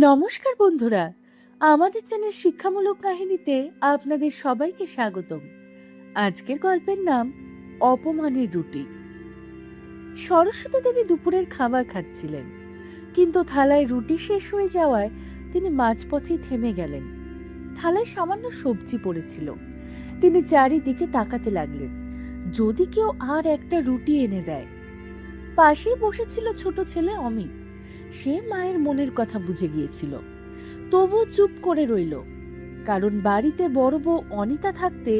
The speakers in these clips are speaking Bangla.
নমস্কার বন্ধুরা, আমাদের চ্যানেল শিক্ষামূলক কাহিনীতে আপনাদের সবাইকে স্বাগতম। আজকের গল্পের নাম অপমানের রুটি। সরস্বতী দেবী দুপুরের খাবার খাচ্ছিলেন, কিন্তু থালায় রুটি শেষ হয়ে যাওয়ায় তিনি মাঝপথেই থেমে গেলেন। থালায় সামান্য সবজি পড়েছিল। তিনি চারিদিকে তাকাতে লাগলেন, যদি কেউ আর একটা রুটি এনে দেয়। পাশেই বসেছিল ছোট ছেলে অমিত। সে মায়ের মনের কথা বুঝে গিয়েছিল, তবু চুপ করে রইল, কারণ বাড়িতে বড় বউ অনিতা থাকতে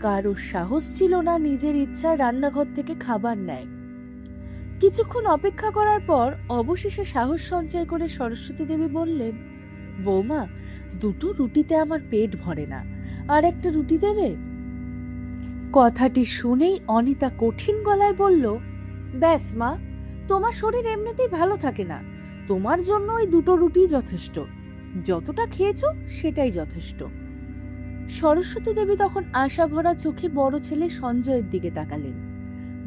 কারো সাহস ছিল না নিজের ইচ্ছায় রান্নাঘর থেকে খাবার নেয়। কিছুক্ষণ অপেক্ষা করার পর অবশেষে সাহস সঞ্চয় করে সরস্বতী দেবী বললেন, বৌমা, দুটো রুটিতে আমার পেট ভরে না, আর একটা রুটি দেবে? কথাটি শুনেই অনিতা কঠিন গলায় বলল, ব্যাস মা, তোমার শরীর এমনিতেই ভালো থাকে না, তোমার জন্য ওই দুটো রুটি যথেষ্ট, যতটা খেয়েছো সেটাই যথেষ্ট। সরস্বতী দেবী তখন আশা ভরা চোখে বড় ছেলে সঞ্জয়ের দিকে তাকালেন।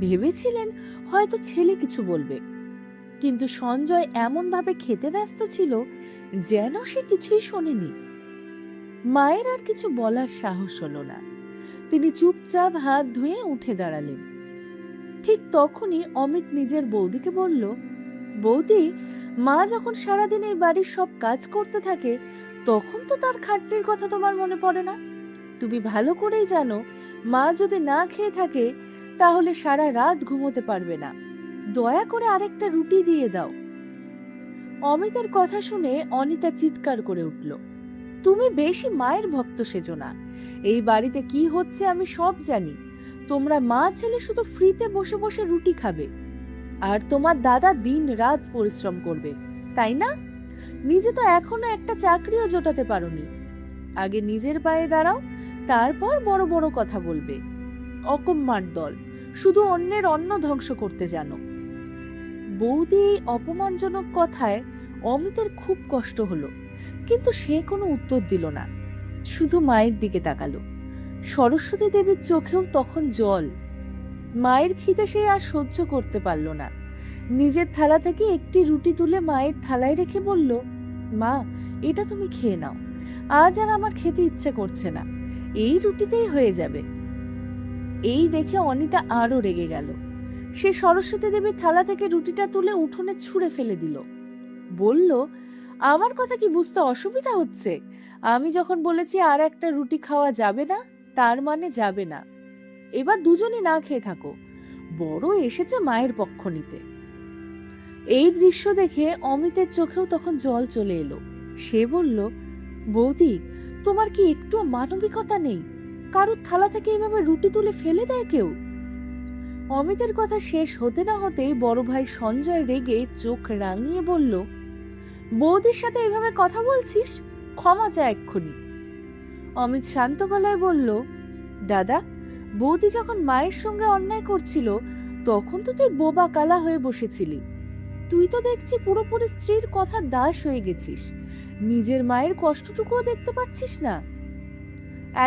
ভেবেছিলেন হয়তো ছেলে কিছু বলবে, কিন্তু সঞ্জয় এমন ভাবে খেতে ব্যস্ত ছিল যেন সে কিছুই শোনেনি। মায়ের আর কিছু বলার সাহস হলো না। তিনি চুপচাপ হাত ধুয়ে উঠে দাঁড়ালেন। ঠিক তখনই অমিত নিজের বৌদিকে বলল, বৌদি, মা যখন সারাদিন এই বাড়ির সব কাজ করতে থাকে তখন তো তার খাটনির কথা তোমার মনে পড়ে না? তুমি ভালো করেই জানো, মা যদি না খেয়ে থাকে তাহলে সারা রাত ঘুমোতে পারবে না। দয়া করে আরেকটা রুটি দিয়ে দাও। অমিতের কথা শুনে অনিতা চিৎকার করে উঠল, তুমি বেশি মায়ের ভক্ত সেজো না। এই বাড়িতে কি হচ্ছে আমি সব জানি। তোমরা মা ছেলে শুধু ফ্রিতে বসে বসে রুটি খাবে, আর তোমার দাদা দিন রাত পরিশ্রম করবে, তাই না? নিজে তো এখনো একটা চাকরিও জোটাতে পারোনি। আগে নিজের পায়ে দাঁড়াও, তারপর বড় বড় কথা বলবে। অকম্মার দল, শুধু অন্যের অন্ন ধ্বংস করতে জানো। বৌদি এই অপমানজনক কথায় অমিতের খুব কষ্ট হলো, কিন্তু সে কোনো উত্তর দিল না, শুধু মায়ের দিকে তাকালো। সরস্বতী দেবীর চোখেও তখন জল। মায়ের খিদে সে আর সহ্য করতে পারল না। নিজের থালা থেকে একটি রুটি তুলে মায়ের থালায় রেখে বলল, মা, এটা তুমি খেয়ে নাও, আজ আর আমার খেতে ইচ্ছে করছে না, এই রুটিতেই হয়ে যাবে। এই দেখে অনিতা আরো রেগে গেল। সে সরস্বতী দেবীর থালা থেকে রুটিটা তুলে উঠোনে ছুঁড়ে ফেলে দিল। বলল, আমার কথা কি বুঝতে অসুবিধা হচ্ছে? আমি যখন বলেছি আর একটা রুটি খাওয়া যাবে না, তার মানে যাবে না। এবার দুজনই না খেয়ে থাকো, বড় এসেছে মায়ের পক্ষ নিতে। এই দৃশ্য দেখে অমিতের চোখেও তখন জল চলে এলো। সে বলল, বৌদি, তোমার কি একটু মানবিকতা নেই? কারোর থালা থেকে এভাবে রুটি তুলে ফেলে দেয় কেউ? অমিতের কথা শেষ হতে না হতেই বড় ভাই সঞ্জয় রেগে চোখ রাঙিয়ে বলল, বৌদির সাথে এভাবে কথা বলছিস? ক্ষমা চা এক্ষুনি। অমিত শান্ত গলায় বলল, দাদা, বৌদি যখন মায়ের সঙ্গে অন্যায় করছিল তখন তো তুই বোবা কালা হয়ে বসেছিলি। তুই তো দেখছি পুরোপুরি স্ত্রীর কথা দাস হয়ে গেছিস, নিজের মায়ের কষ্টটুকুও দেখতে পাচ্ছিস না।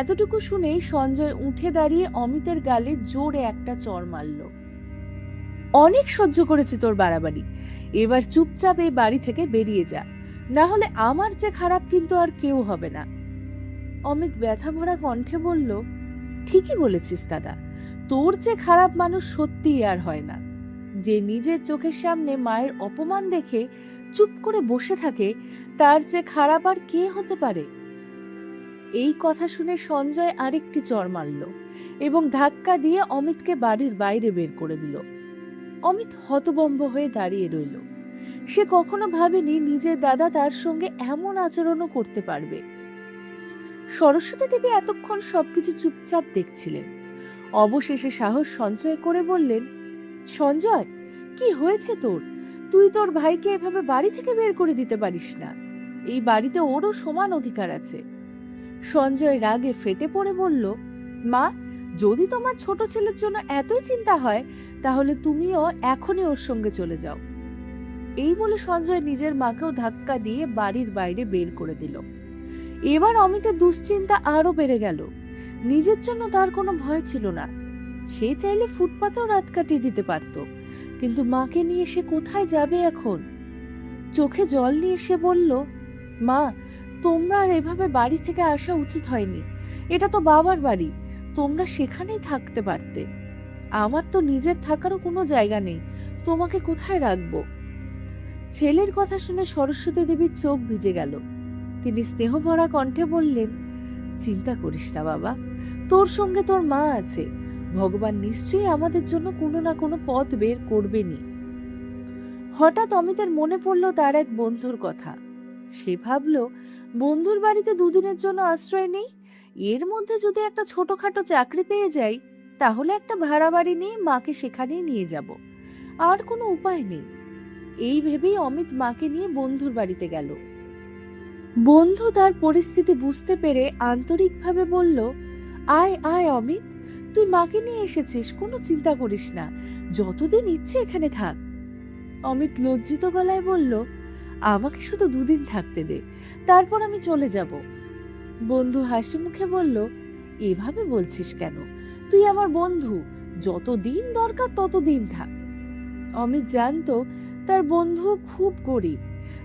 এতটুকু শুনেই সঞ্জয় উঠে দাঁড়িয়ে অমিতের গালে জোরে একটা চড় মারল। অনেক সহ্য করেছি তোর বাড়াবাড়ি, এবার চুপচাপ এই বাড়ি থেকে বেরিয়ে যা, না হলে আমার যে খারাপ কিন্তু আর কেউ হবে না। অমিত ব্যথা ভরা কণ্ঠে বলল, ঠিকই বলেছিস দাদা, তোর যে খারাপ মানুষ সত্যিই আর হয় না। যে নিজের চোখের সামনে মায়ের অপমান দেখে চুপ করে বসে থাকে, তার যে খারাপ আর কে হতে পারে? এই কথা শুনে সঞ্জয় আরেকটি চড় মারল এবং ধাক্কা দিয়ে অমিতকে বাড়ির বাইরে বের করে দিল। অমিত হতভম্ব হয়ে দাঁড়িয়ে রইল। সে কখনো ভাবেনি নিজের দাদা তার সঙ্গে এমন আচরণও করতে পারবে। সরস্বতী দেবী এতক্ষণ সবকিছু চুপচাপ দেখছিলেন। অবশেষে সাহস সঞ্চয় করে বললেন, সঞ্জয়, কি হয়েছে তোর? তুই তোর ভাইকে এভাবে বাড়ি থেকে বের করে দিতে পারিস না। এই বাড়িতে ওরও সমান অধিকার আছে। সঞ্জয় রাগে ফেটে পড়ে বলল, মা, যদি তোমার ছোট ছেলের জন্য এতই চিন্তা হয় তাহলে তুমিও এখনই ওর সঙ্গে চলে যাও। এই বলে সঞ্জয় নিজের মাকেও ধাক্কা দিয়ে বাড়ির বাইরে বের করে দিল। এবার অমিতের দুশ্চিন্তা আরো বেড়ে গেল। নিজের জন্য তার কোনো ভয় ছিল না। সে চাইলে ফুটপাতেও রাত কাটিয়ে দিতে পারত, কিন্তু মাকে নিয়ে সে কোথায় যাবে এখন? চোখে জল নিয়ে সে বলল, মা, তোমরা আর এভাবে বাড়ি থেকে আসা উচিত হয়নি। এটা তো বাবার বাড়ি, তোমরা সেখানেই থাকতে পারতে। আমার তো নিজের থাকারও কোনো জায়গা নেই, তোমাকে কোথায় রাখবো? ছেলের কথা শুনে সরস্বতী দেবীর চোখ ভিজে গেল। তিনি স্নেহভরা কণ্ঠে বললেন, চিন্তা করিস না বাবা, তোর সঙ্গে তোর মা আছে। ভগবান নিশ্চয়ই আমাদের জন্য কোনো না কোনো পথ বের করবেনই। হঠাৎ অমিতের মনে পড়ল তার এক বন্ধুর কথা। সে ভাবল, বন্ধুর বাড়িতে দুদিনের জন্য আশ্রয় নেই, এর মধ্যে যদি একটা ছোটখাটো চাকরি পেয়ে যাই, তাহলে একটা ভাড়া বাড়ি নিয়ে মাকে সেখানেই নিয়ে যাব। আর কোনো উপায় নেই। এই ভেবেই অমিত মাকে নিয়ে বন্ধুর বাড়িতে গেল। বন্ধু তার পরিস্থিতি বুঝতে পেরে আন্তরিকভাবে বলল, আয় আয় অমিত, তুই মাকে নিয়ে এসেছিস, কোনো চিন্তা করিস না, যতদিন ইচ্ছে এখানে থাক। অমিত লজ্জিত গলায় বলল, আমাকে শুধু দুদিন থাকতে দে, তারপর আমি চলে যাব। বন্ধু হাসি মুখে বলল, এভাবে বলছিস কেন? তুই আমার বন্ধু, যতদিন দরকার ততদিন থাক। অমিত জানতো তার বন্ধু খুব গরিব,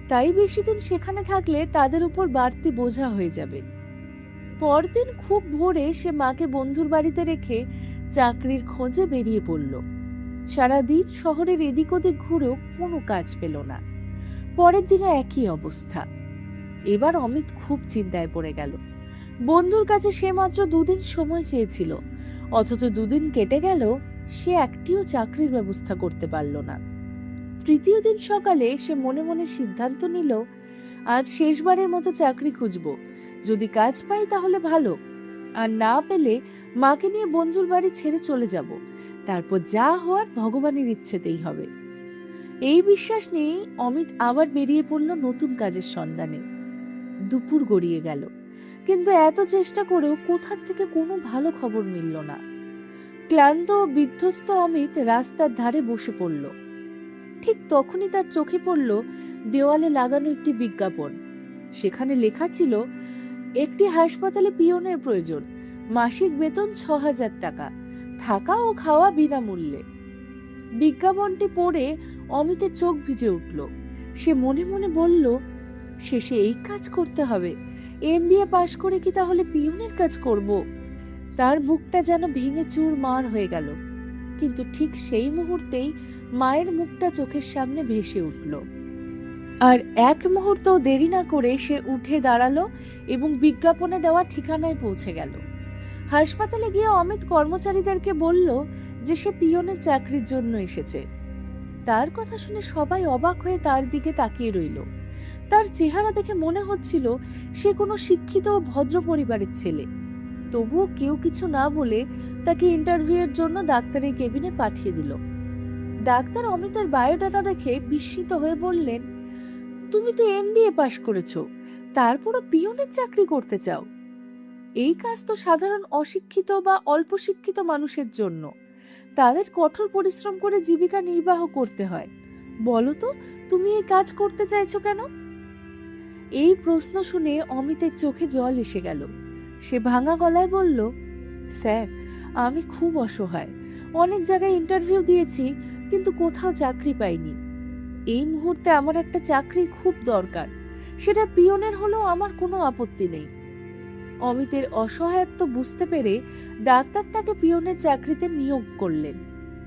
তাই বেশি দিন সেখানে থাকলে তাদের উপর বাড়তি বোঝা হয়ে যাবে। পরদিন খুব ভোরে সে মাকে বন্ধুর বাড়িতে রেখে চাকরির খোঁজে বেরিয়ে পড়ল। সারাদিন শহরের এদিক ওদিক ঘুরেও কোনো কাজ পেল না। পরের দিনে একই অবস্থা। এবার অমিত খুব চিন্তায় পড়ে গেল। বন্ধুর কাছে সে মাত্র দুদিন সময় চেয়েছিল, অথচ দুদিন কেটে গেল, সে একটিও চাকরির ব্যবস্থা করতে পারল না। তৃতীয় দিন সকালে সে মনে মনে সিদ্ধান্ত নিল, আজ শেষবারের মতো চাকরি খুঁজব, যদি কাজ পাই তাহলে ভালো, আর না পেলে মাকে নিয়ে বন্ধুর বাড়ি ছেড়ে চলে যাব, তারপর যা হওয়ার ভগবানের ইচ্ছেতেই হবে। এই বিশ্বাস নিয়েই অমিত আবার বেরিয়ে পড়ল নতুন কাজের সন্ধানে। দুপুর গড়িয়ে গেল, কিন্তু এত চেষ্টা করেও কোথার থেকে কোনো ভালো খবর মিলল না। ক্লান্ত ও বিধ্বস্ত অমিত রাস্তার ধারে বসে পড়ল। ঠিক তখনই তার চোখে পড়ল দেওয়ালে লাগানো একটি বিজ্ঞাপন। সেখানে লেখা ছিল, একটি হাসপাতালে পিয়নের প্রয়োজন, মাসিক বেতন ৬,০০০ টাকা, থাকা ও খাওয়া বিনামূল্যে। বিজ্ঞাপনটি পড়ে অমিতের চোখ ভিজে উঠল। সে মনে মনে বলল, শেষে এই কাজ করতে হবে, MBA পাশ করে কি তাহলে পিয়নের কাজ করব? তার বুকটা যেন ভেঙে চুরমার হয়ে গেল। কিন্তু ঠিক সেই মুহূর্তেই মায়ের মুখটা চোখের সামনে ভেসে উঠল। আর এক মুহূর্ত দেরি না করে সে উঠে দাঁড়ালো এবং বিজ্ঞাপনে দেওয়া ঠিকানায় পৌঁছে গেল। হাসপাতালে গিয়ে অমিত কর্মচারীদেরকে বলল যে সে পিয়নের চাকরির জন্য এসেছে। তার কথা শুনে সবাই অবাক হয়ে তার দিকে তাকিয়ে রইল। তার চেহারা দেখে মনে হচ্ছিল সে কোনো শিক্ষিত ও ভদ্র পরিবারের ছেলে। তবুও কেউ কিছু না বলে তাকে ইন্টারভিউয়ের জন্য ডাক্তারের কেবিনে পাঠিয়ে দিল। ডাক্তার অমিতের বায়োডাটা দেখে বিস্মিত হয়ে বললেন, তুমি তো MBA পাশ করেছো, তারপরও পিয়নের চাকরি করতে চাও? এই কাজ তো সাধারণ অশিক্ষিত বা অল্প শিক্ষিত মানুষের জন্য, তাদের কঠোর পরিশ্রম করে জীবিকা নির্বাহ করতে হয়। বলো তো, তুমি এই কাজ করতে চাইছো কেন? এই প্রশ্ন শুনে অমিতের চোখে জল এসে গেল। সে ভাঙা গলায় বলল, স্যার, আমি খুব অসহায়, অনেক জায়গায় ইন্টারভিউ দিয়েছি, কিন্তু কোথাও চাকরি পাইনি। এই মুহূর্তে আমার একটা চাকরি খুব দরকার, সেটা পিয়নের হলেও আমার কোনো আপত্তি নেই। অমিতের অসহায়ত্ব বুঝতে পেরে ডাক্তার তাকে পিয়নের চাকরিতে নিয়োগ করলেন।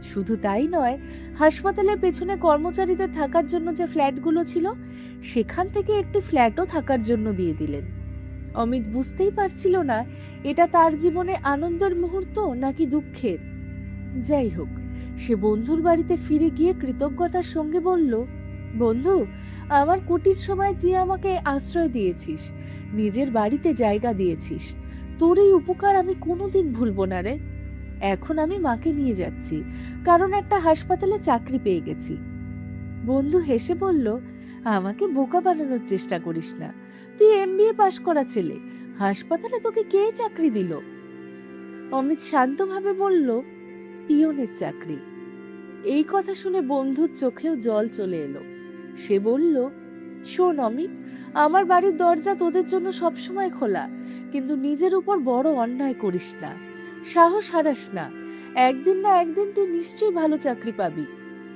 শুধু তাই নয়, হাসপাতালের পেছনে কর্মচারীদের থাকার জন্য যে ফ্ল্যাটগুলো ছিল, সেখান থেকে একটি ফ্ল্যাটও থাকার জন্য দিয়ে দিলেন। অমিত বুঝতেই পারছিল না এটা তার জীবনে আনন্দের মুহূর্ত নাকি দুঃখের। যাই হোক, সে বন্ধুর বাড়িতে ফিরে গিয়ে কৃতজ্ঞতার সঙ্গে বলল, বন্ধু, আমার কঠিন সময় তুই আমাকে আশ্রয় দিয়েছিস, নিজের বাড়িতে জায়গা দিয়েছিস, তোর এই উপকার আমি কোনোদিন ভুলবো না রে। এখন আমি মাকে নিয়ে যাচ্ছি, কারণ একটা হাসপাতালে চাকরি পেয়ে গেছি। বন্ধু হেসে বলল, আমাকে বোকা বানানোর চেষ্টা করিস না, তুই MBA পাশ করা ছেলে, হাসপাতালে তোকে কে চাকরি দিল? অমিত শান্তভাবে বলল, পিয়নের চাকরি। এই কথা শুনে বন্ধুর চোখেও জল চলে এলো। সে বলল, শোন অমিত, আমার বাড়ির দরজা তোদের জন্য সবসময় খোলা, কিন্তু নিজের উপর বড় অন্যায় করিস না, সাহস হারাস না। একদিন না একদিন তুই নিশ্চয়ই ভালো চাকরি পাবি,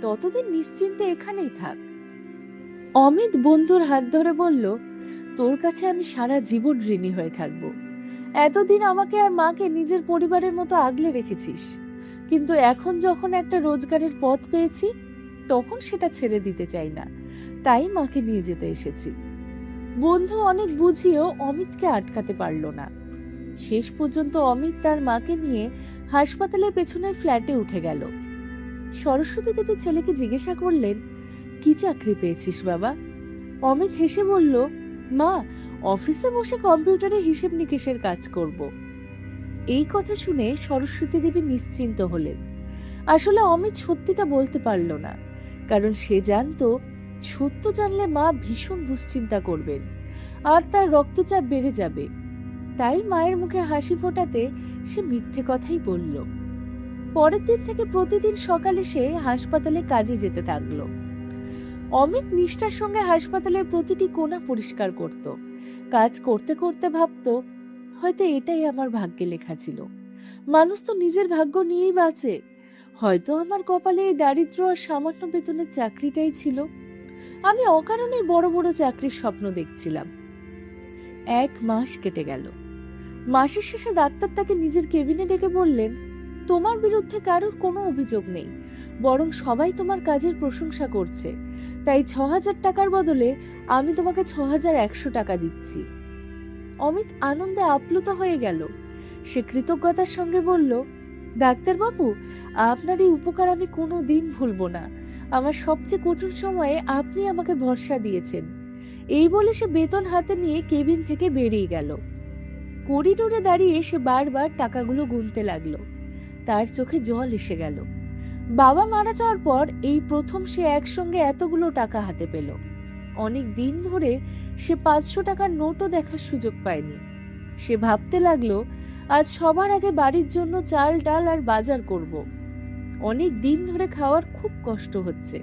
ততদিন নিশ্চিন্তে এখানেই থাক। অমিত বন্ধুর হাত ধরে বলল, তোর কাছে আমি সারা জীবন ঋণী হয়ে থাকব। এতদিন আমাকে আর মাকে নিজের পরিবারের মতো আগলে রেখেছিস, কিন্তু এখন যখন একটা রোজগারের পথ পেয়েছি তখন সেটা ছেড়ে দিতে চাই না, তাই মাকে নিয়ে যেতে এসেছি। বন্ধু অনেক বুঝিয়েও অমিতকে আটকাতে পারল না। শেষ পর্যন্ত অমিত তার মাকে নিয়ে হাসপাতালের পেছনের ফ্ল্যাটে উঠে গেল। সরস্বতী দেবী ছেলেকে জিজ্ঞাসা করলেন, কি চাকরি পেয়েছিস বাবা? অমিত হেসে বলল, মা, অফিসে বসে কম্পিউটারে হিসেব নিকেশের কাজ করব। এই কথা শুনে সরস্বতী দেবী নিশ্চিন্ত হলেন। আসলে অমিত সত্যিটা বলতে পারল না, কারণ সে জানতো সত্য জানলে মা ভীষণ দুশ্চিন্তা করবেন আর তার রক্তচাপ বেড়ে যাবে। তাই মায়ের মুখে হাসি ফোটাতে সে মিথ্যে কথাই বলল। পরের দিন থেকে প্রতিদিন সকালে সে হাসপাতালে কাজে যেতে থাকলো। অমিত নিষ্ঠার সঙ্গে হাসপাতালের প্রতিটি কোণা পরিষ্কার করত। কাজ করতে করতে ভাবত, হয়তো এটাই আমার ভাগ্যে লেখা ছিল। মানুষ তো নিজের ভাগ্য নিয়েই বাঁচে। হয়তো আমার কপালে এই দারিদ্র আর সামান্য বেতনের চাকরিটাই ছিল। আমি অকারণে বড় বড় চাকরির স্বপ্ন দেখছিলাম। 1 মাস কেটে গেল। মাসের শেষে ডাক্তার তাকে নিজের কেবিনে ডেকে বললেন, তোমার বিরুদ্ধে কারোর কোনো অভিযোগ নেই, বরং সবাই তোমার কাজের প্রশংসা করছে। তাই 6,000 টাকার বদলে আমি তোমাকে 6,100 টাকা দিচ্ছি। অমিত আনন্দে আপ্লুত হয়ে গেল। সে কৃতজ্ঞতার সঙ্গে বলল, ডাক্তারবাবু, আপনার এই উপকার আমি কোনো দিন ভুলব না। আমার সবচেয়ে কঠিন সময়ে আপনি আমাকে ভরসা দিয়েছেন। এই বলে সে বেতন হাতে নিয়ে কেবিন থেকে বেরিয়ে গেল। করিডোরে দাঁড়িয়ে সে বারবার টাকাগুলো গুনতে লাগলো। তার চোখে জল এসে গেল। বাবা মারা যাওয়ার পর এই প্রথম সে একসঙ্গে এতগুলো টাকা হাতে পেল। অনেক দিন ধরে সে 500 টাকার নোটও দেখার সুযোগ পায়নি। সে ভাবতে লাগলো, আজ সবার আগে বাড়ির জন্য চাল ডাল আর বাজার করব। অনেক দিন ধরে খাওয়ার খুব কষ্ট হচ্ছে,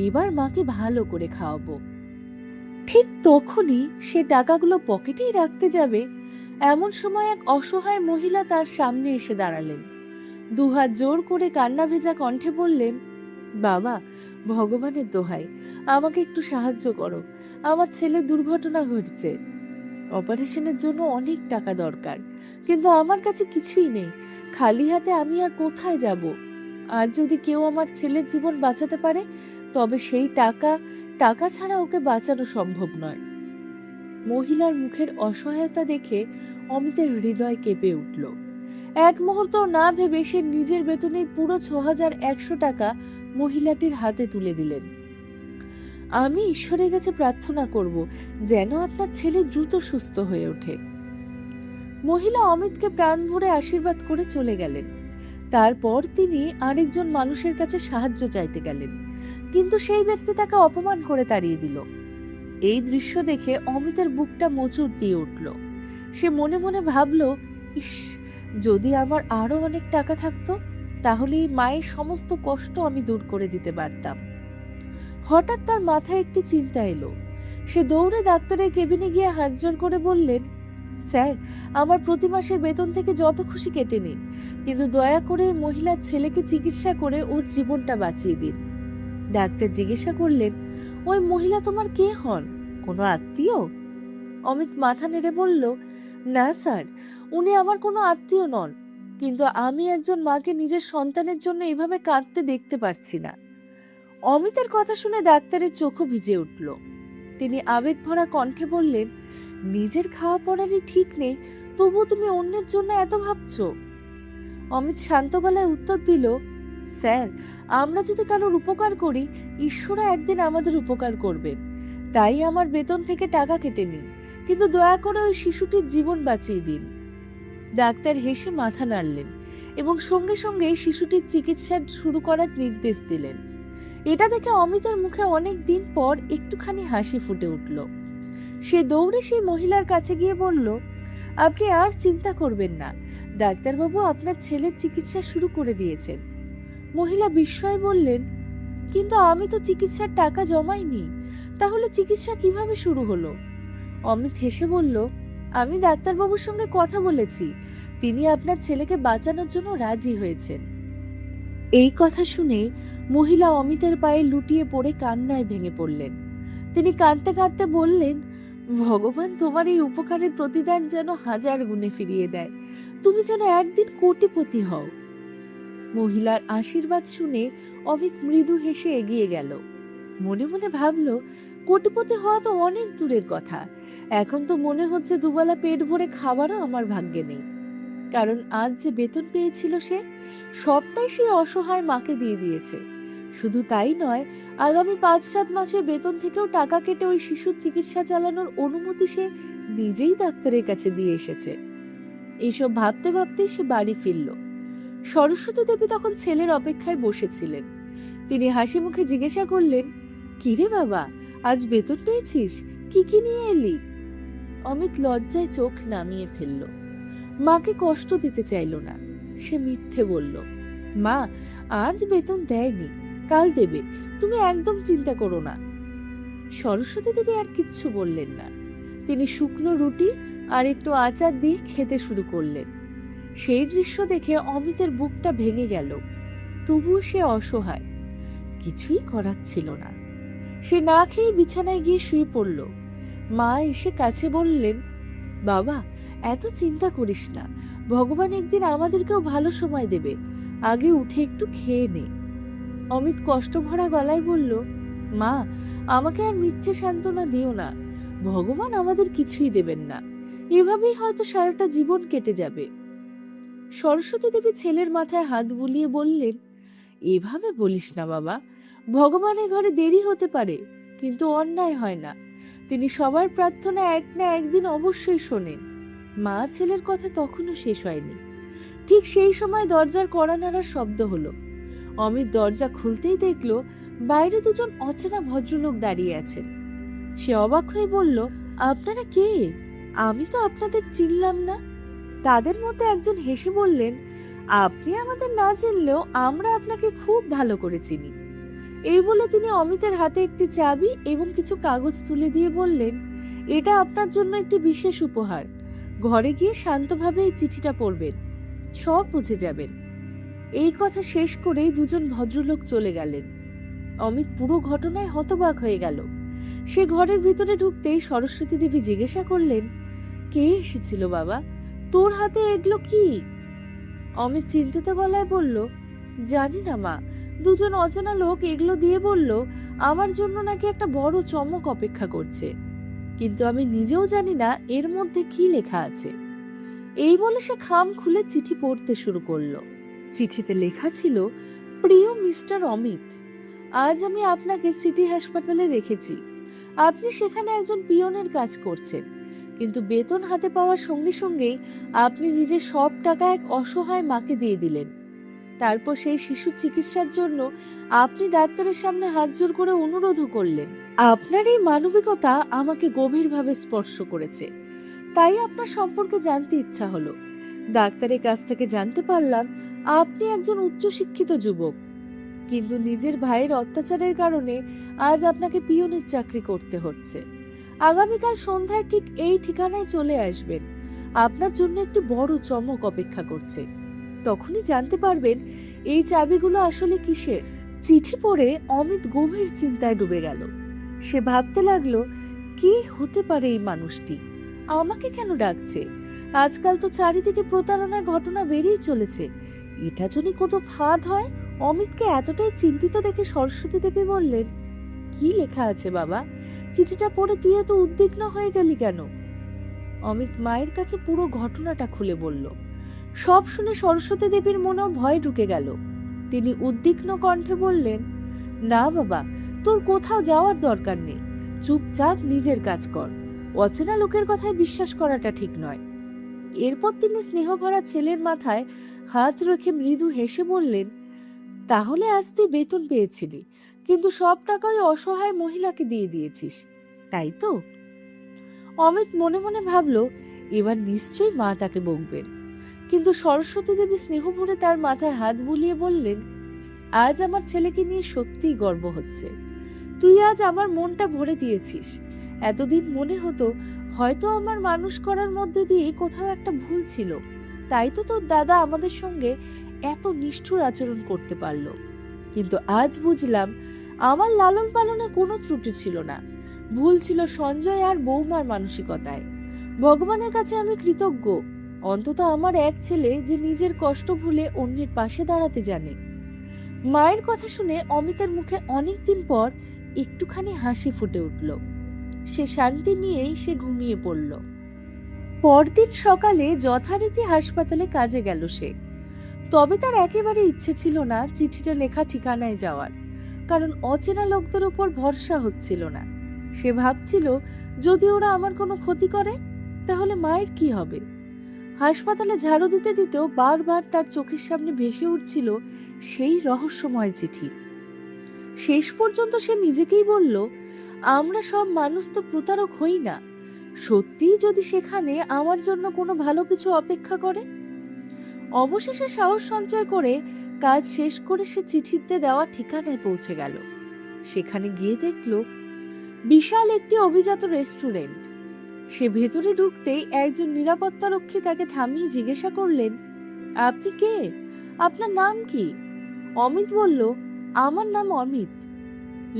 এবার মাকে ভালো করে খাওয়াবো। ঠিক তখনই সে টাকাগুলো পকেটেই রাখতে যাবে, এমন সময় এক অসহায় মহিলা তার সামনে এসে দাঁড়ালেন। দুহাত জোর করে কান্না ভেজা কণ্ঠে বললেন, বাবা, ভগবানের দোহাই, আমাকে একটু সাহায্য করো। আমার ছেলে দুর্ঘটনা ঘটেছে, অপারেশনের জন্য অনেক টাকা দরকার, কিন্তু আমার কাছে কিছুই নেই। খালি হাতে আমি আর কোথায় যাব? আর যদি কেউ আমার ছেলের জীবন বাঁচাতে পারে, তবে সেই টাকা ছাড়া ওকে বাঁচানো সম্ভব নয়। মহিলার মুখের অসহায়তা দেখে অমিতের হৃদয় কেঁপে উঠল। এক মুহূর্ত না ভেবে সে নিজের বেতনের পুরো 6,100 টাকা মহিলাটির হাতে তুলে দিলেন। আমি ঈশ্বরের কাছে প্রার্থনা করব যেন আপনার ছেলে দ্রুত সুস্থ হয়ে ওঠে। মহিলা অমিতকে প্রাণ ভরে আশীর্বাদ করে চলে গেলেন। তারপর তিনি আরেকজন মানুষের কাছে সাহায্য চাইতে গেলেন, কিন্তু সেই ব্যক্তি তাকে অপমান করে তাড়িয়ে দিল। এই দৃশ্য দেখে অমিতের বুকটা মোচড় দিয়ে উঠল। সে মনে মনে ভাবল, ইস, যদি আমার আরো অনেক টাকা থাকতো, তাহলে এই মায়ের সমস্ত কষ্ট আমি দূর করে দিতে পারতাম। হঠাৎ তার মাথায় একটি চিন্তা এলো। সে দৌড়ে ডাক্তারের কেবিনে গিয়ে হাত জোড় করে বললেন, স্যার, আমার প্রতি মাসের বেতন থেকে যত খুশি কেটে নিন, কিন্তু দয়া করে মহিলার ছেলেকে চিকিৎসা করে ওর জীবনটা বাঁচিয়ে দিন। ডাক্তার জিজ্ঞাসা করলেন, ওই মহিলা তোমার কে হন? কোনো আত্মীয়? অমিত মাথা নেড়ে বলল, না স্যার, উনি আমার কোনো আত্মীয় নন, কিন্তু আমি একজন মাকে নিজের সন্তানের জন্য এভাবে কাঁদতে দেখতে পারছি না। অমিতের কথা শুনে ডাক্তারের চোখও ভিজে উঠল। তিনি আবেগ ভরা কণ্ঠে বললেন, নিজের খাওয়া পড়ারই ঠিক নেই, তবু তুমি অন্যের জন্য এত ভাবছো? অমিত শান্ত গলায় উত্তর দিল, স্যার, আমরা যদি কারোর উপকার করি, ঈশ্বরও একদিন আমাদের উপকার করবেন। তাই আমার বেতন থেকে টাকা কেটে নিন, কিন্তু দয়া করে ওই শিশুটির জীবন বাঁচিয়ে দিন। ডাক্তার হেসে মাথা নাড়লেন এবং সঙ্গে সঙ্গে শিশুটির চিকিৎসা শুরু করার নির্দেশ দিলেন। এটা দেখে অমিতের মুখে অনেক দিন পর একটুখানি হাসি ফুটে উঠল। সে দৌড়ে সেই মহিলার কাছে গিয়ে বলল, আপনি আর চিন্তা করবেন না, ডাক্তারবাবু আপনার ছেলের চিকিৎসা শুরু করে দিয়েছেন। মহিলা বিস্ময়ে বললেন, কিন্তু আমি তো চিকিৎসার টাকা জমাইনি, তাহলে চিকিৎসা কিভাবে শুরু হলো? অমিত হেসে বলল, আমি ডাক্তারবাবুর সঙ্গে কথা বলেছি, তিনি আপনার ছেলেকে বাঁচানোর জন্য রাজি হয়েছেন। এই কথা শুনে মহিলা অমিতের পায়ে লুটিয়ে পড়ে কান্নায় ভেঙে পড়লেন। তিনি কাঁদতে কাঁদতে বললেন, ভগবান তোমার এই উপকারের প্রতিদান যেন 1000 গুণে ফিরিয়ে দেয়, তুমি যেন একদিন কোটিপতি হও। মহিলার আশীর্বাদ শুনে অমিত মৃদু হেসে এগিয়ে গেল। মনে মনে ভাবল, কোটিপতি হওয়া তো অনেক দূরের কথা, এখন তো মনে হচ্ছে দুবেলা পেট ভরে খাবারও আমার ভাগ্যে নেই। কারণ আজ যে বেতন পেয়েছিল সে সবটাই সে অসহায় মাকে দিয়ে দিয়েছে। শুধু তাই নয়, আগামী 5-7 মাসের বেতন থেকেও টাকা কেটে ওই শিশুর চিকিৎসা চালানোর অনুমতি সে নিজেই ডাক্তারের কাছে দিয়ে এসেছে। এইসব ভাবতে ভাবতেই সে বাড়ি ফিরল। সরস্বতী দেবী তখন ছেলের অপেক্ষায় বসেছিলেন। তিনি হাসি মুখে জিজ্ঞাসা করলেন, কিরে বাবা, আজ বেতন পেয়েছিস? কি কি নিয়ে এলি? অমিত লজ্জায় চোখ নামিয়ে ফেলল। মাকে কষ্ট দিতে চাইল না। সে মিথ্যে বলল, মা, আজ বেতন দেয়নি, কাল দেবে, তুমি একদম চিন্তা করো না। সরস্বতী দেবী আর কিচ্ছু বললেন না। তিনি শুকনো রুটি আর একটু আচার দিয়ে খেতে শুরু করলেন। সেই দৃশ্য দেখে অমিতের বুকটা ভেঙে গেল। তবুও সে অসহায়, কিছুই করার ছিল না। সে না খেয়ে বিছানায় গিয়ে শুয়ে পড়ল। মা এসে কাছে বললেন, বাবা, এত চিন্তা করিস না, ভগবান একদিন আমাদেরকেও ভালো সময় দেবে, আগে উঠে একটু খেয়ে নে। অমিত কষ্ট ভরা গলায় বলল, মা, আমাকে আর মিথ্যে সান্ত্বনা দিও না, ভগবান আমাদের কিছুই দেবেন না, এভাবেই হয়তো সারাটা জীবন কেটে যাবে। সরস্বতী দেবী ছেলের মাথায় হাত বুলিয়ে বললেন, এভাবে বলিস না বাবা, ভগবানের ঘরে দেরি হতে পারে, কিন্তু অন্যায় হয় না। তিনি সবার প্রার্থনা এক না একদিন অবশ্যই শোনেন। মা ছেলের কথা তখনও শেষ হয়নি। ঠিক সেই সময় দরজার কড়া নাড়ার শব্দ হলো। অমিত দরজা খুলতেই দেখল বাইরে দুজন অচেনা ভদ্রলোক দাঁড়িয়ে আছেন। সে অবাক হয়ে বলল, আপনারা কে? আমি তো আপনাদের চিনলাম না। তাদের মধ্যে একজন হেসে বললেন, আপনি আমাদের না চিনলেও আমরা আপনাকে খুব ভালো করে চিনি। এই বলে তিনি অমিতের হাতে একটি চাবি এবং কিছু কাগজ তুলে দিয়ে বললেন, এটা আপনার জন্য একটি বিশেষ উপহার। ঘরে গিয়ে শান্তভাবে এই চিঠিটা পড়বেন, সব বুঝে যাবেন। এই কথা শেষ করেই দুজন ভদ্রলোক চলে গেলেন। অমিত পুরো ঘটনায় হতবাক হয়ে গেল। সে ঘরের ভিতরে ঢুকতেই সরস্বতী দেবী জিজ্ঞাসা করলেন, কে এসেছিল বাবা? তোর হাতে এগুলো কি? অমিত চিন্তিত গলায় বলল, জানি না মা, দুজন অজানা লোক এগুলো দিয়ে বলল আমার জন্য নাকি একটা বড় চমক অপেক্ষা করছে, কিন্তু আমি নিজেও জানি না এর মধ্যে কি লেখা আছে। এই বলে সে খাম খুলে চিঠি পড়তে শুরু করলো। চিঠিতে লেখা ছিল, প্রিয় মিস্টার অমিত, আজ আমি আপনাকে সিটি হাসপাতালে দেখেছি। আপনি সেখানে একজন পিয়নের কাজ করছেন, কিন্তু বেতন হাতে পাওয়ার সঙ্গে সঙ্গেই আপনি নিজের সব টাকা এক অসহায় মাকে দিয়ে দিলেন। তারপর সেই শিশুর চিকিৎসার জন্য আপনি ডাক্তারের সামনে হাত জোর করে অনুরোধও করলেন। আপনার এই মানবিকতা আমাকে গভীরভাবে স্পর্শ করেছে, তাই আপনার সম্পর্কে জানতে ইচ্ছা হলো। ডাক্তারের কাছ থেকে জানতে পারলাম আপনি একজন উচ্চশিক্ষিত যুবক, কিন্তু নিজের ভাইয়ের অত্যাচারের কারণে আজ আপনাকে পিয়নের চাকরি করতে হচ্ছে। আগামীকাল সন্ধ্যায় ঠিক এই ঠিকানায় চলে আসবেন, আপনার জন্য একটি বড় চমক অপেক্ষা করছে। তখনই জানতে পারবেন এই চাবিগুলো আসলে কিসের। চিঠি পড়ে অমিত গভীর চিন্তায় ডুবে গেল। সে ভাবতে লাগলো, কি হতে পারে এই মানুষটি, আমাকে কেন ডাকছে? আজকাল তো চারিদিকে প্রতারণার ঘটনা বেড়েই চলেছে। এটা যদি কোনো ফাঁদ হয়। অমিতকে এতটাই চিন্তিত দেখে সরস্বতী দেবী বললেন, কি লেখা আছে বাবা? চিঠিটা পড়ে তুই এত উদ্বিগ্ন হয়ে গেলি কেন? অমিত মায়ের কাছে পুরো ঘটনাটা খুলে বলল। সব শুনে সরস্বতী দেবীর মনেও ভয় ঢুকে গেল। তিনি উদ্বিগ্ন কণ্ঠে বললেন, না বাবা, তোর কোথাও যাওয়ার দরকার নেই, চুপচাপ নিজের কাজ কর। অচেনা লোকের কথায় বিশ্বাস করাটা ঠিক নয়। এরপর তিনি স্নেহভরা ছেলের মাথায় হাত রেখে মৃদু হেসে বললেন, তাহলে আজ তুই বেতন পেয়েছিলি, কিন্তু সব টাকা ওই অসহায় মহিলাকে দিয়ে দিয়েছিস, তাই তো? অমিত মনে মনে ভাবল, এবার নিশ্চয়ই মা তাকে বকবেন। কিন্তু সরস্বতী দেবী স্নেহ ভরে তার মাথায় হাত বুলিয়ে বললেন, আজ আমার ছেলেকে নিয়ে সত্যিই গর্ব হচ্ছে। তুই আজ আমার মনটা ভরে দিয়েছিস। এতদিন মনে হতো হয়তো আমার মানুষ করার মধ্যে দিয়ে কোথাও একটা ভুল ছিল, তাই তো তোর দাদা আমাদের সঙ্গে এত নিষ্ঠুর আচরণ করতে পারলো। কিন্তু আজ বুঝলাম আমার লালন পালনে কোনো ত্রুটি ছিল না। ভুল ছিল সঞ্জয় আর বৌমার মানসিকতায়। ভগবানের কাছে আমি কৃতজ্ঞ, অন্তত আমার এক ছেলে যে নিজের কষ্ট ভুলে অন্যের পাশে দাঁড়াতে জানে। মায়ের কথা শুনে অমিতার মুখে অনেকদিন পর একটুখানি হাসি ফুটে উঠল। সে শান্তি নিয়েই সে ঘুমিয়ে পড়ল। পরদিন সকালে যথারীতি হাসপাতালে কাজে গেল সে। তবে তার একেবারে ইচ্ছে ছিল না চিঠিটা লেখা ঠিকানায় যাওয়ার, কারণ অচেনা লোকদের উপর ভরসা হচ্ছিল না। সে ভাবছিল, যদি ওরা আমার কোনো ক্ষতি করে তাহলে মায়ের কি হবে। হাসপাতালে ঝাড়ু দিতে দিতেও বারবার তার চোখের সামনে ভেসে উঠছিল সেই রহস্যময় চিঠি। শেষ পর্যন্ত সে নিজেকেই বলল, আমরা সব মানুষ তো প্রতারক হই না। সত্যিই যদি সেখানে আমার জন্য কোনো ভালো কিছু অপেক্ষা করে। অবশেষে সাহস সঞ্চয় করে কাজ শেষ করে সে চিঠিতে দেওয়া ঠিকানায় পৌঁছে গেল। সেখানে গিয়ে দেখল বিশাল একটি অভিজাত রেস্টুরেন্ট। সে ভেতরে ঢুকতেই একজন নিরাপত্তারক্ষী তাকে থামিয়ে জিজ্ঞাসা করলেন, আপনি কে? আপনার নাম কি? অমিত বলল, আমার নাম অমিত।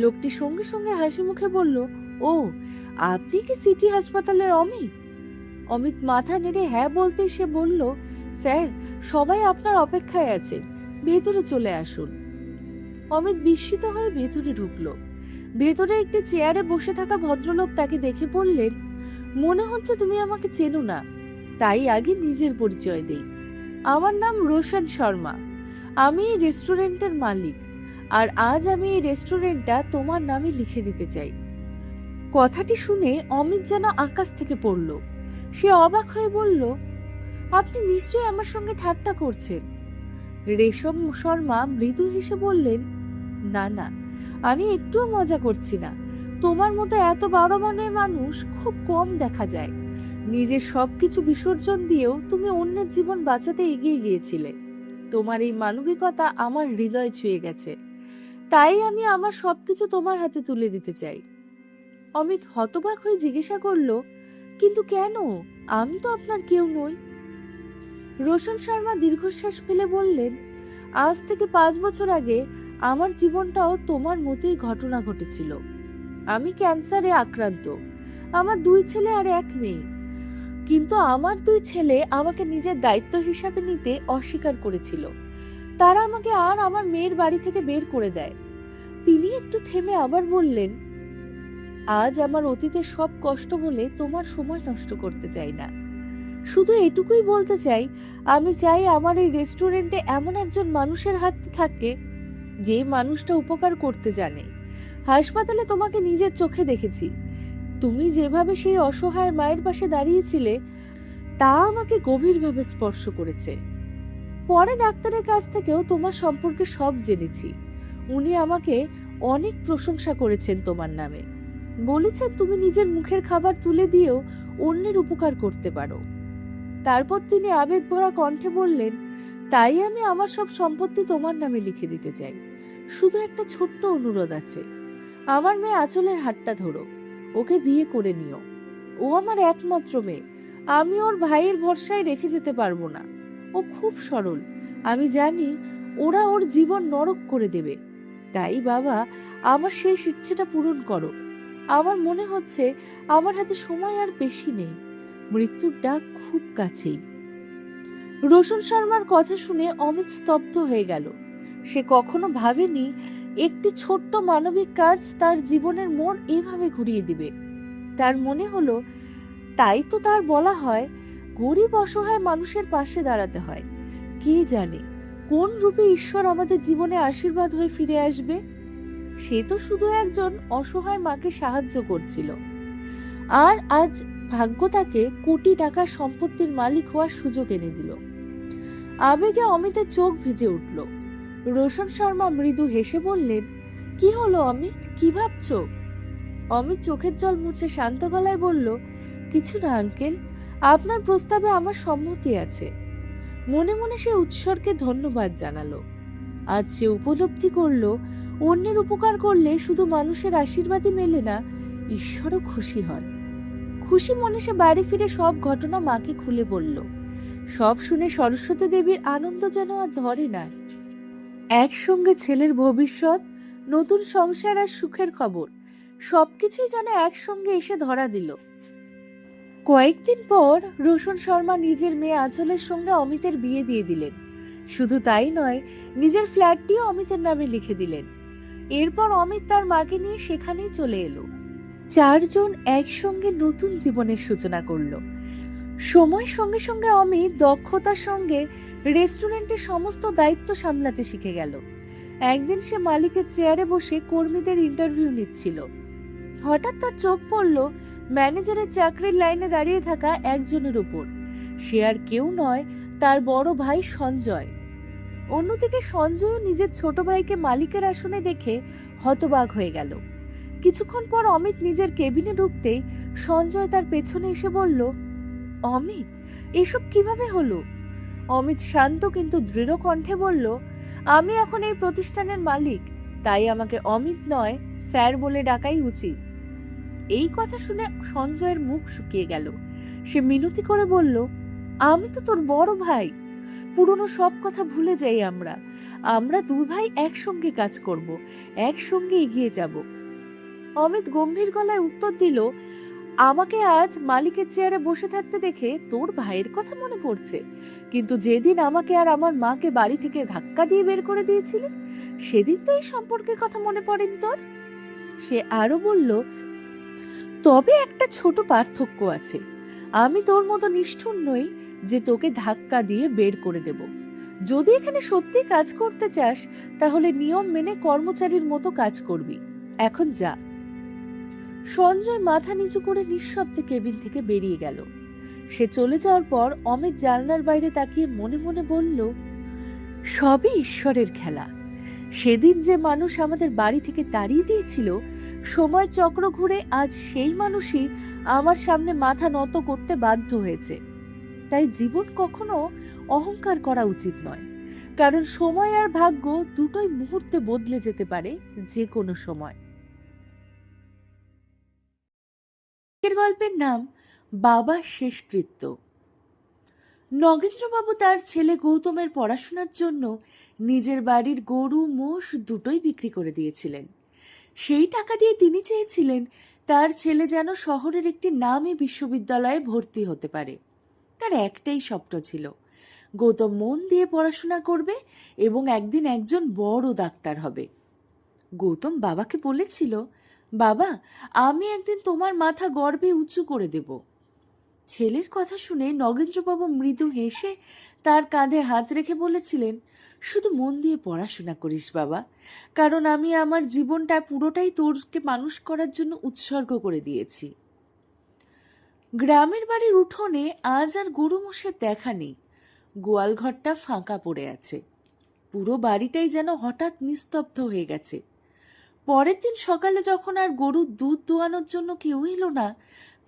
লোকটি সঙ্গে সঙ্গে হাসি মুখে বলল, ও, আপনি কি সিটি হাসপাতালের অমিত? অমিত মাথা নেড়ে হ্যাঁ বলতেই সে বলল, স্যার, সবাই আপনার অপেক্ষায় আছে, ভেতরে চলে আসুন। অমিত বিস্মিত হয়ে ভেতরে ঢুকলো। ভেতরে একটি চেয়ারে বসে থাকা ভদ্রলোক তাকে দেখে বললেন, মনে হচ্ছে তুমি আমাকে চেনো না, তাই আগে নিজের পরিচয় দেই। আমার নাম রোশন শর্মা, আমি এই রেস্টুরেন্টের মালিক, আর আজ আমি এই রেস্টুরেন্টটা তোমার নামে লিখে দিতে চাই। কথাটি শুনে অমিত যেন আকাশ থেকে পড়ল। সে অবাক হয়ে বলল, আপনি নিশ্চয়ই আমার সঙ্গে ঠাট্টা করছেন। রেশম শর্মা মৃদু হেসে বললেন, না না, আমি একটুও মজা করছি না। তোমার মতো এত বড় মনের মানুষ খুব কম দেখা যায়। নিজের সবকিছু বিসর্জন দিয়েও তুমি অন্যের জীবন বাঁচাতে এগিয়ে গিয়েছিলে। তোমার এই মানবিকতা আমার হৃদয় ছুঁয়ে গেছে, তাই আমি আমার সবকিছু তোমার হাতে তুলে দিতে চাই। অমিত হতবাক হয়ে জিজ্ঞাসা করল, কিন্তু কেন? আমি তো আপনার কেউ নই। রোশন শর্মা দীর্ঘশ্বাস ফেলে বললেন, আজ থেকে 5 বছর আগে আমার জীবনটাও তোমার মতোই ঘটনা ঘটেছিল। আমি ক্যান্সারে আক্রান্ত। আমার 2 ছেলে আর 1 মেয়ে। কিন্তু আমার 2 ছেলে আমাকে নিজের দায়িত্ব হিসাবে নিতে অস্বীকার করেছিল। তারা আমাকে আর আমার মেয়ের বাড়ি থেকে বের করে দেয়। তিনি একটু থেমে আবার বললেন, আজ আমার অতীতের সব কষ্ট বলে তোমার সময় নষ্ট করতে চাই না। শুধু এটুকুই বলতে চাই, আমি চাই আমার এই রেস্টুরেন্টে এমন একজন মানুষের হাত থাকে যে মানুষটা উপকার করতে জানে। হাসপাতালে তোমাকে নিজের চোখে দেখেছি। তুমি যেভাবে সেই অসহায় মায়ের পাশে দাঁড়িয়েছিলে তা আমাকে গভীরভাবে স্পর্শ করেছে। পরে ডাক্তারের কাছ থেকেও তোমার সম্পর্কে সব জেনেছি। উনি আমাকে অনেক প্রশংসা করেছেন তোমার নামে। বলেছেন তুমি নিজের মুখের খাবার তুলে দিয়েও অন্যের উপকার করতে পারো। তারপর তিনি আবেগ ভরা কণ্ঠে বললেন, তাই আমি আমার সব সম্পত্তি তোমার নামে লিখে দিতে চাই। শুধু একটা ছোট্ট অনুরোধ আছে, আমার মেয়ে আঁচলের হাতটা ধরো, ওকে বিয়ে করে নিও। ও আমার একমাত্র মেয়ে, আমি ওর ভাইয়ের ভরসায় রেখে যেতে পারবো না। ও খুব সরল, আমি জানি ওরা ওর জীবন নরক করে দেবে। তাই বাবা, আমার শেষ ইচ্ছেটা পূরণ করো। আমার মনে হচ্ছে আমার হাতে সময় আর বেশি নেই, মৃত্যুর ডাক খুব কাছেই। রোশন শর্মার কথা শুনে অমিত স্তব্ধ হয়ে গেল। সে কখনো ভাবেনি একটি ছোট্ট মানবিক কাজ তার জীবনের মোড় এভাবে ঘুরিয়ে দিবে। তার মনে হলো, তাই তো তার বলা হয় গরিব অসহায় মানুষের পাশে দাঁড়াতে হয়। কে জানে কোন রূপে ঈশ্বর আমাদের জীবনে আশীর্বাদ হয়ে ফিরে আসবে। সে তো শুধু একজন অসহায় মাকে সাহায্য করছিল, আর আজ ভাগ্য তাকে কোটি টাকার সম্পত্তির মালিক হওয়ার সুযোগ এনে দিল। আবেগে অমিতের চোখ ভিজে উঠল। রোশন শর্মা মৃদু হেসে বললেন, কি হলো অমিত, কি ভাবছো? অমিত চোখের জল মুছে শান্ত গলায় বলল, কিছু না আঙ্কেল, আপনার প্রস্তাবে আমার সম্মতি আছে। মনে মনে সে উৎসর্গে ধন্যবাদ জানালো। আজ সে উপলব্ধি করলো, অন্যের উপকার করলে শুধু মানুষের আশীর্বাদই মেলে না, ঈশ্বরও খুশি হন। খুশি মনে সে বাড়ি ফিরে সব ঘটনা মাকে খুলে বলল। সব শুনে সরস্বতী দেবীর আনন্দ যেন আর ধরে না। একসঙ্গে ছেলের ভবিষ্যৎ, নতুন সংসার আর সুখের খবর সবকিছুই যেন একসঙ্গে এসে ধরা দিল। কয়েকদিন পর রোশন শর্মা নিজের মেয়ে আঁচলের সঙ্গে অমিতের বিয়ে দিয়ে দিলেন। শুধু তাই নয়, নিজের ফ্ল্যাটটিও অমিতের নামে লিখে দিলেন। এরপর অমিত তার মাকে নিয়ে সেখানেই চলে এলো। চারজন একসঙ্গে নতুন জীবনের সূচনা করলো। সময়ের সঙ্গে সঙ্গে অমিত দক্ষতার সঙ্গে রেস্টুরেন্টের সমস্ত দায়িত্ব সামলাতে শিখে গেল। একদিন সে মালিকের চেয়ারে বসে কর্মীদের ইন্টারভিউ নিচ্ছিল। হঠাৎ তার চোখ পড়ল ম্যানেজারের চাকরির লাইনে দাঁড়িয়ে থাকা একজনের উপর। সে আর কেউ নয়, তার বড় ভাই সঞ্জয়। অন্যদিকে সঞ্জয়ও নিজের ছোট ভাইকে মালিকের আসনে দেখে হতবাক হয়ে গেল। কিছুক্ষণ পর অমিত নিজের কেবিনে ঢুকতেই সঞ্জয় তার পেছনে এসে বলল, অমিত, এসব কিভাবে হলো? অমিত শান্ত কিন্তু দৃঢ় কণ্ঠে বলল, আমি এখন এই প্রতিষ্ঠানের মালিক, তাই আমাকে অমিত নয় স্যার বলে ডাকাই উচিত। এই কথা শুনে সঞ্জয়ের মুখ শুকিয়ে গেল। সে মিনতি করে বলল, আমি তো তোর বড় ভাই, পুরনো সব কথা ভুলে যাই। আমরা দুই ভাই একসঙ্গে কাজ করব, একসঙ্গে এগিয়ে যাব। অমিত গম্ভীর গলায় উত্তর দিল, আমাকে আজ মালিকের চেয়ারে বসে থাকতে দেখে তোর ভাইয়ের কথা মনে পড়ছে, কিন্তু যেদিন আমাকে আর আমার মাকে বাড়ি থেকে ধাক্কা দিয়ে বের করে দিয়েছিলি, সেদিন তো এই সম্পর্কের কথা মনে পড়েনি তোর। সে আরো বলল, তবে একটা ছোট পার্থক্য আছে, আমি তোর মতো নিষ্ঠুর নই যে তোকে ধাক্কা দিয়ে বের করে দেব। যদি এখানে সত্যি কাজ করতে চাস, তাহলে নিয়ম মেনে কর্মচারীর মতো কাজ করবি। এখন যা। সঞ্জয় মাথা নিচু করে নিঃশব্দে কেবিন থেকে বেরিয়ে গেল। সে চলে যাওয়ার পর অমিত জানলার বাইরে তাকিয়ে মনে মনে বলল, সবই ঈশ্বরের খেলা। সেদিন যে মানুষ আমাদের বাড়ি থেকে তাড়িয়ে দিয়েছিল, সময় চক্র ঘুরে আজ সেই মানুষই আমার সামনে মাথা নত করতে বাধ্য হয়েছে। তাই জীবন কখনো অহংকার করা উচিত নয়, কারণ সময় আর ভাগ্য দুটোই মুহূর্তে বদলে যেতে পারে যে কোনো সময়। গল্পের নাম বাবার শেষকৃত্য। নগেন্দ্রবাবু তার ছেলে গৌতমের পড়াশোনার জন্য নিজের বাড়ির গরু মোষ দুটোই বিক্রি করে দিয়েছিলেন। সেই টাকা দিয়ে তিনি চেয়েছিলেন তার ছেলে যেন শহরের একটি নামী বিশ্ববিদ্যালয়ে ভর্তি হতে পারে। তার একটাই স্বপ্ন ছিল, গৌতম মন দিয়ে পড়াশোনা করবে এবং একদিন একজন বড় ডাক্তার হবে। গৌতম বাবাকে বলেছিল, বাবা, আমি একদিন তোমার মাথা গর্বে উঁচু করে দেব। ছেলের কথা শুনে নগেন্দ্রবাবু মৃদু হেসে তার কাঁধে হাত রেখে বলেছিলেন, শুধু মন দিয়ে পড়াশোনা করিস বাবা, কারণ আমি আমার জীবনটা পুরোটাই তোরকে মানুষ করার জন্য উৎসর্গ করে দিয়েছি। গ্রামের বাড়ির উঠোনে আজ আর গরু মোষের দেখা নেই। গোয়াল ঘরটা ফাঁকা পড়ে আছে। পুরো বাড়িটাই যেন হঠাৎ নিস্তব্ধ হয়ে গেছে। পরের দিন সকালে যখন আর গরুর দুধ দোয়ানোর জন্য কেউ এলো না,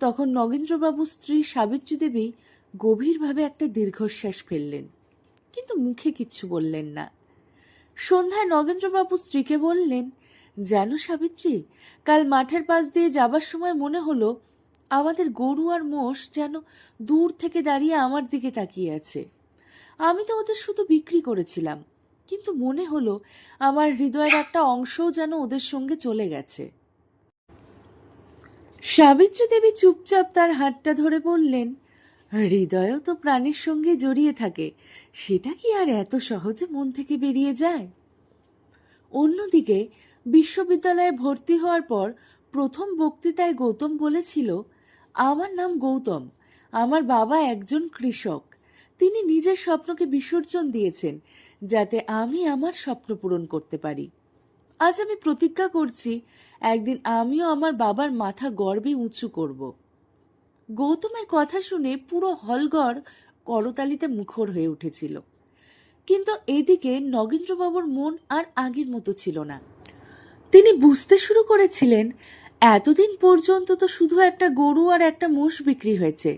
তখন নগেন্দ্রবাবুর স্ত্রী সাবিত্রী দেবী গভীরভাবে একটা দীর্ঘশ্বাস ফেললেন, কিন্তু মুখে কিচ্ছু বললেন না। সন্ধ্যায় নগেন্দ্রবাবু স্ত্রীকে বললেন, জানো সাবিত্রী, কাল মাঠের পাশ দিয়ে যাবার সময় মনে হলো আমাদের গরু আর মোষ যেন দূর থেকে দাঁড়িয়ে আমার দিকে তাকিয়ে আছে। আমি তো ওদের শুধু বিক্রি করেছিলাম, কিন্তু মনে হলো আমার হৃদয়ের একটা অংশও যেন ওদের সঙ্গে চলে গেছে। সাবিত্রী দেবী চুপচাপ তার হাতটা ধরে বললেন, হৃদয়ও তো প্রাণের সঙ্গে জড়িয়ে থাকে, সেটা কি আর এত সহজে মন থেকে বেরিয়ে যায়? অন্যদিকে বিশ্ববিদ্যালয়ে ভর্তি হওয়ার পর প্রথম বক্তৃতায় গৌতম বলেছিল, আমার নাম গৌতম, আমার বাবা একজন কৃষক। তিনি নিজের স্বপ্নকে বিসর্জন দিয়েছেন যাতে আমি আমার স্বপ্ন পূরণ করতে পারি। আজ আমি প্রতিজ্ঞা করছি, একদিন আমিও আমার বাবার মাথা গর্বে উঁচু করব। গৌতমের কথা শুনে পুরো হলঘর করতালিতে মুখর হয়ে উঠেছিল। কিন্তু এদিকে নগেন্দ্রবাবুর মন আর আগের মতো ছিল না। তিনি বুঝতে শুরু করেছিলেন, এতদিন পর্যন্ত তো শুধু একটা গরু আর একটা মোষ বিক্রি হয়েছে,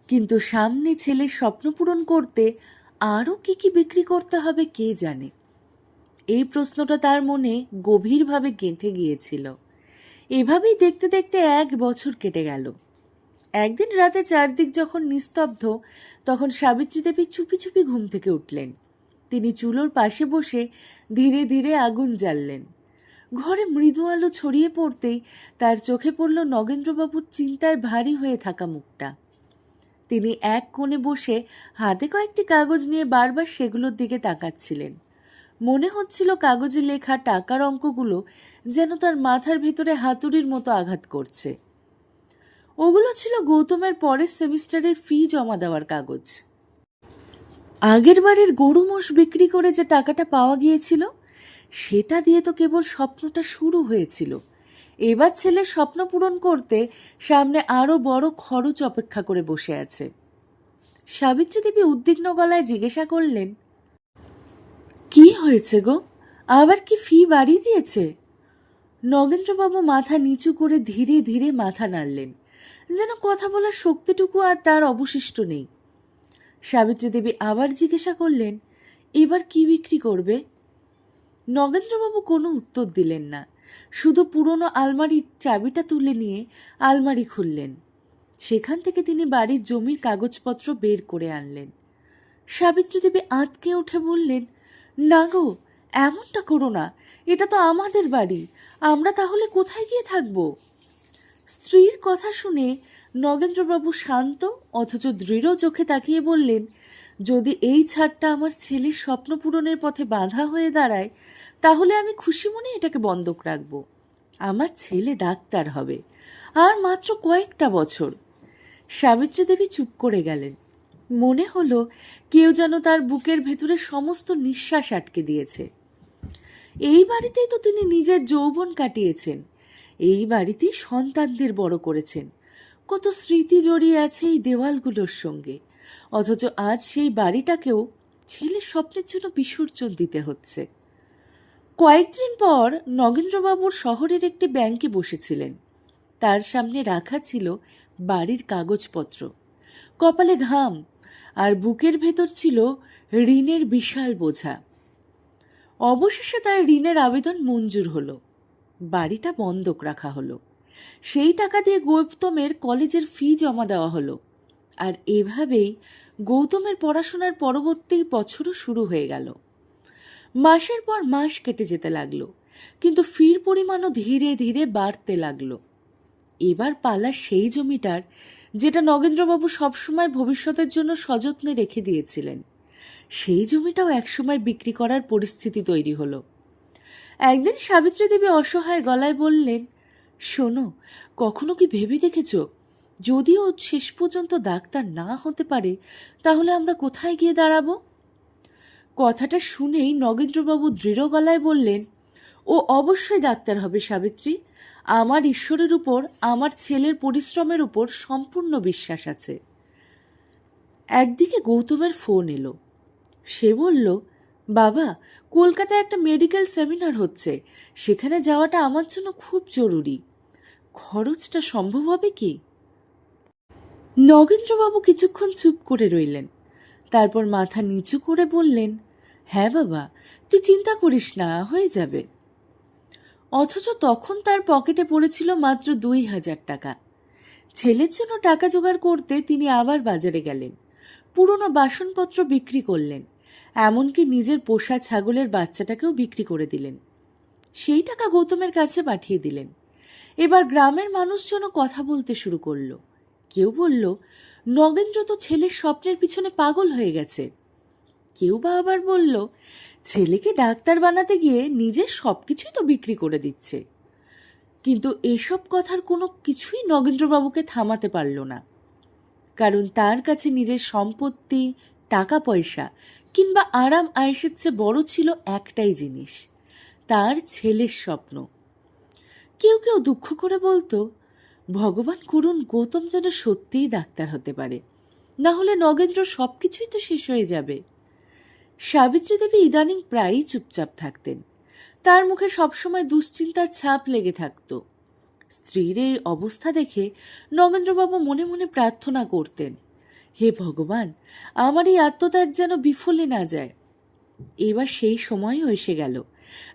কিন্তু সামনে ছেলের স্বপ্ন পূরণ করতে আরও কি কি বিক্রি করতে হবে কে জানে। এই প্রশ্নটা তার মনে গভীরভাবে গেঁথে গিয়েছিল। এভাবেই দেখতে দেখতে 1 বছর কেটে গেল। একদিন রাতে চারদিক যখন নিস্তব্ধ, তখন সাবিত্রী দেবী চুপি চুপি ঘুম থেকে উঠলেন। তিনি চুলোর পাশে বসে ধীরে ধীরে আগুন জ্বাললেন। ঘরে মৃদু আলো ছড়িয়ে পড়তেই তার চোখে পড়ল নগেন্দ্রবাবুর চিন্তায় ভারী হয়ে থাকা মুখটা। তিনি এক কোণে বসে হাতে কয়েকটি কাগজ নিয়ে বারবার সেগুলোর দিকে তাকাচ্ছিলেন। মনে হচ্ছিল কাগজে লেখা টাকার অঙ্কগুলো যেন তার মাথার ভেতরে হাতুড়ির মতো আঘাত করছে। ওগুলো ছিল গৌতমের পরের সেমিস্টারের ফি জমা দেওয়ার কাগজ। আগের বারের গরু মোষ বিক্রি করে যে টাকাটা পাওয়া গিয়েছিল সেটা দিয়ে তো কেবল স্বপ্নটা শুরু হয়েছিল। এবার ছেলের স্বপ্ন পূরণ করতে সামনে আরও বড় খরচ অপেক্ষা করে বসে আছে। সাবিত্রী দেবী উদ্বিগ্ন গলায় জিজ্ঞাসা করলেন, কি হয়েছে গো? আবার কি ফি বাড়িয়ে দিয়েছে? নগেন্দ্রবাবু মাথা নিচু করে ধীরে ধীরে মাথা নাড়লেন, যেন কথা বলার শক্তিটুকু আর তার অবশিষ্ট নেই। সাবিত্রী দেবী আবার জিজ্ঞাসা করলেন, এবার কি বিক্রি করবে? নগেন্দ্রবাবু কোনো উত্তর দিলেন না, শুধু পুরনো আলমারির চাবিটা তুলে নিয়ে আলমারি খুললেন। সেখান থেকে তিনি বাড়ির জমির কাগজপত্র বের করে আনলেন। সাবিত্রী দেবী আঁতকে উঠে বললেন, না গো, এমনটা করো না, এটা তো আমাদের বাড়ি, আমরা তাহলে কোথায় গিয়ে থাকব? স্ত্রীর কথা শুনে নগেন্দ্রবাবু শান্ত অথচ দৃঢ় চোখে তাকিয়ে বললেন, যদি এই ছাড়টা আমার ছেলের স্বপ্ন পূরণের পথে বাধা হয়ে দাঁড়ায় তাহলে আমি খুশি মনে এটাকে বন্ধক রাখব। আমার ছেলে ডাক্তার হবে, আর মাত্র কয়েকটা বছর। সাবিত্রী দেবী চুপ করে গেলেন। মনে হলো কেউ যেন তার বুকের ভেতরে সমস্ত নিঃশ্বাস আটকে দিয়েছে। এই বাড়িতেই তো তিনি নিজের যৌবন কাটিয়েছেন, এই বাড়িতেই সন্তানদের বড় করেছেন, কত স্মৃতি জড়িয়ে আছে এই দেওয়ালগুলোর সঙ্গে, অথচ আজ সেই বাড়িটাকেও ছেলের স্বপ্নের জন্য বিসর্জন দিতে হচ্ছে। কয়েকদিন পর নগেন্দ্রবাবুর শহরের একটি ব্যাংকে বসেছিলেন। তার সামনে রাখা ছিল বাড়ির কাগজপত্র, কপালে ঘাম, আর বুকের ভেতর ছিল ঋণের বিশাল বোঝা। অবশেষে তার ঋণের আবেদন মঞ্জুর হলো, বাড়িটা বন্ধক রাখা হলো, সেই টাকা দিয়ে গৌতমের কলেজের ফি জমা দেওয়া হলো। আর এভাবেই গৌতমের পড়াশোনার পরবর্তী বছরও শুরু হয়ে গেল। মাসের পর মাস কেটে যেতে লাগলো, কিন্তু ফির পরিমাণও ধীরে ধীরে বাড়তে লাগলো। এবার পালা সেই জমিটার, যেটা নগেন্দ্রবাবু সবসময় ভবিষ্যতের জন্য সযত্নে রেখে দিয়েছিলেন। সেই জমিটাও একসময় বিক্রি করার পরিস্থিতি তৈরি হলো। একদিন সাবিত্রী দেবী অসহায় গলায় বললেন, শোনো, কখনো কি ভেবে দেখেছ, যদিও শেষ পর্যন্ত ডাক্তার না হতে পারে তাহলে আমরা কোথায় গিয়ে দাঁড়াবো? কথাটা শুনেই নগেন্দ্রবাবু দৃঢ় গলায় বললেন, ও অবশ্যই ডাক্তার হবে সাবিত্রী, আমার ঈশ্বরের উপর, আমার ছেলের পরিশ্রমের উপর সম্পূর্ণ বিশ্বাস আছে। একদিকে গৌতমের ফোন এলো। সে বলল, বাবা, কলকাতায় একটা মেডিকেল সেমিনার হচ্ছে, সেখানে যাওয়াটা আমার জন্য খুব জরুরি, খরচটা সম্ভব হবে কি? নগেন্দ্রবাবু কিছুক্ষণ চুপ করে রইলেন, তারপর মাথা নিচু করে বললেন, হ্যাঁ বাবা, তুই চিন্তা করিস না, হয়ে যাবে। অথচ তখন তার পকেটে পড়েছিল মাত্র 2,000 টাকা। ছেলের জন্য টাকা জোগাড় করতে তিনি আবার বাজারে গেলেন, পুরনো বাসনপত্র বিক্রি করলেন, এমনকি নিজের পোষা ছাগলের বাচ্চাটাকেও বিক্রি করে দিলেন। সেই টাকা গৌতমের কাছে পাঠিয়ে দিলেন। এবার গ্রামের মানুষজনও কথা বলতে শুরু করলো। কেউ বলল, নগেন্দ্র তো ছেলের স্বপ্নের পিছনে পাগল হয়ে গেছে। কেউ বা আবার বলল, ছেলেকে ডাক্তার বানাতে গিয়ে নিজের সব কিছুই তো বিক্রি করে দিচ্ছে। কিন্তু এসব কথার কোনো কিছুই নগেন্দ্রবাবুকে থামাতে পারল না, কারণ তার কাছে নিজের সম্পত্তি, টাকা পয়সা কিংবা আরাম আয়েশের চেয়ে বড় ছিল একটাই জিনিস, তার ছেলের স্বপ্ন। কেউ কেউ দুঃখ করে বলতো, ভগবান করুন গৌতম যেন সত্যিই ডাক্তার হতে পারে, না হলে নগেন্দ্র সব কিছুই তো শেষ হয়ে যাবে। সাবিত্রী দেবী ইদানিং প্রায়ই চুপচাপ থাকতেন, তার মুখে সবসময় দুশ্চিন্তার ছাপ লেগে থাকত। স্ত্রীর এই অবস্থা দেখে নগেন্দ্রবাবু মনে মনে প্রার্থনা করতেন, হে ভগবান, আমার এই আত্মত্যাগ যেন বিফলে না যায়। এবার সেই সময়ও এসে গেল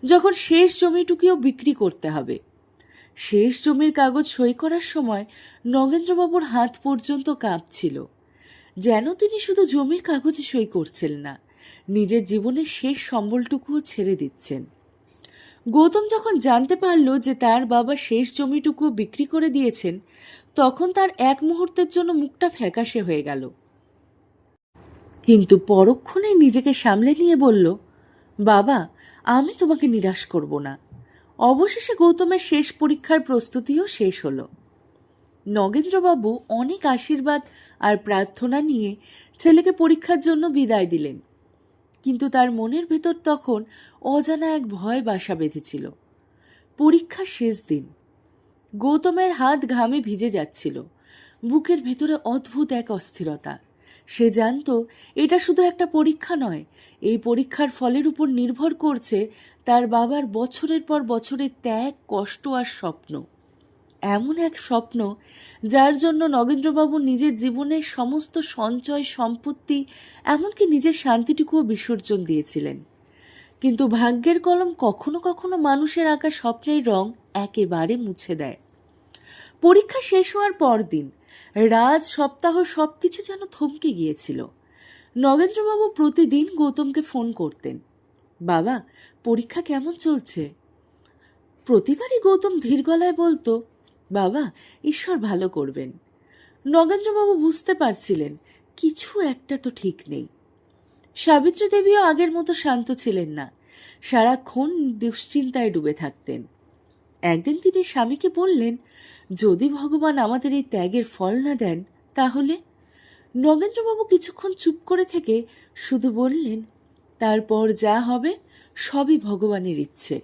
যখন শেষ জমিটুকুও বিক্রি করতে হবে। শেষ জমির কাগজ সই করার সময় নগেন্দ্রবাবুর হাত পর্যন্ত কাঁপছিল, যেন তিনি শুধু জমির কাগজে সই করছেন না, নিজের জীবনের শেষ সম্বলটুকুও ছেড়ে দিচ্ছেন। গৌতম যখন জানতে পারল যে তার বাবা শেষ জমিটুকু বিক্রি করে দিয়েছেন, তখন তার এক মুহূর্তের জন্য মুখটা ফ্যাকাশে হয়ে গেল, কিন্তু পরক্ষণেই নিজেকে সামলে নিয়ে বলল, বাবা, আমি তোমাকে নিরাশ করব না। অবশেষে গৌতমের শেষ পরীক্ষার প্রস্তুতিও শেষ হলো। নগেন্দ্রবাবু অনেক আশীর্বাদ আর প্রার্থনা নিয়ে ছেলেকে পরীক্ষার জন্য বিদায় দিলেন, কিন্তু তার মনের ভেতর তখন অজানা এক ভয় বাসা বেঁধেছিল। পরীক্ষার শেষ দিন। গৌতমের হাত ঘামে ভিজে যাচ্ছিল, বুকের ভেতরে অদ্ভুত এক অস্থিরতা। সে জানত এটা শুধু একটা পরীক্ষা নয়, এই পরীক্ষার ফলের উপর নির্ভর করছে তার বাবার বছরের পর বছরের ত্যাগ, কষ্ট আর স্বপ্ন। এমন এক স্বপ্ন যার জন্য নগেন্দ্রবাবু নিজের জীবনের সমস্ত সঞ্চয়, সম্পত্তি, এমনকি নিজের শান্তিটুকুও বিসর্জন দিয়েছিলেন। কিন্তু ভাগ্যের কলম কখনো কখনো মানুষের আঁকা স্বপ্নের রং একেবারে মুছে দেয়। পরীক্ষা শেষ হওয়ার পরদিন রাত, সপ্তাহ সবকিছু যেন থমকে গিয়েছিল। নগেন্দ্রবাবু প্রতিদিন গৌতমকে ফোন করতেন, বাবা, পরীক্ষা কেমন চলছে? প্রতিবারই গৌতম ধীর গলায় বলতো, বাবা, ঈশ্বর ভালো করবেন। নগেন্দ্রবাবু বুঝতে পারছিলেন কিছু একটা তো ঠিক নেই। সাবিত্রী দেবীও আগের মতো শান্ত ছিলেন না, সারাক্ষণ দুশ্চিন্তায় ডুবে থাকতেন। একদিন তিনি স্বামীকে বললেন, যদি ভগবান আমাদের এই ত্যাগের ফল না দেন তাহলে? নগেন্দ্রবাবু কিছুক্ষণ চুপ করে থেকে শুধু বললেন, তারপর যা হবে সবই ভগবানের ইচ্ছে।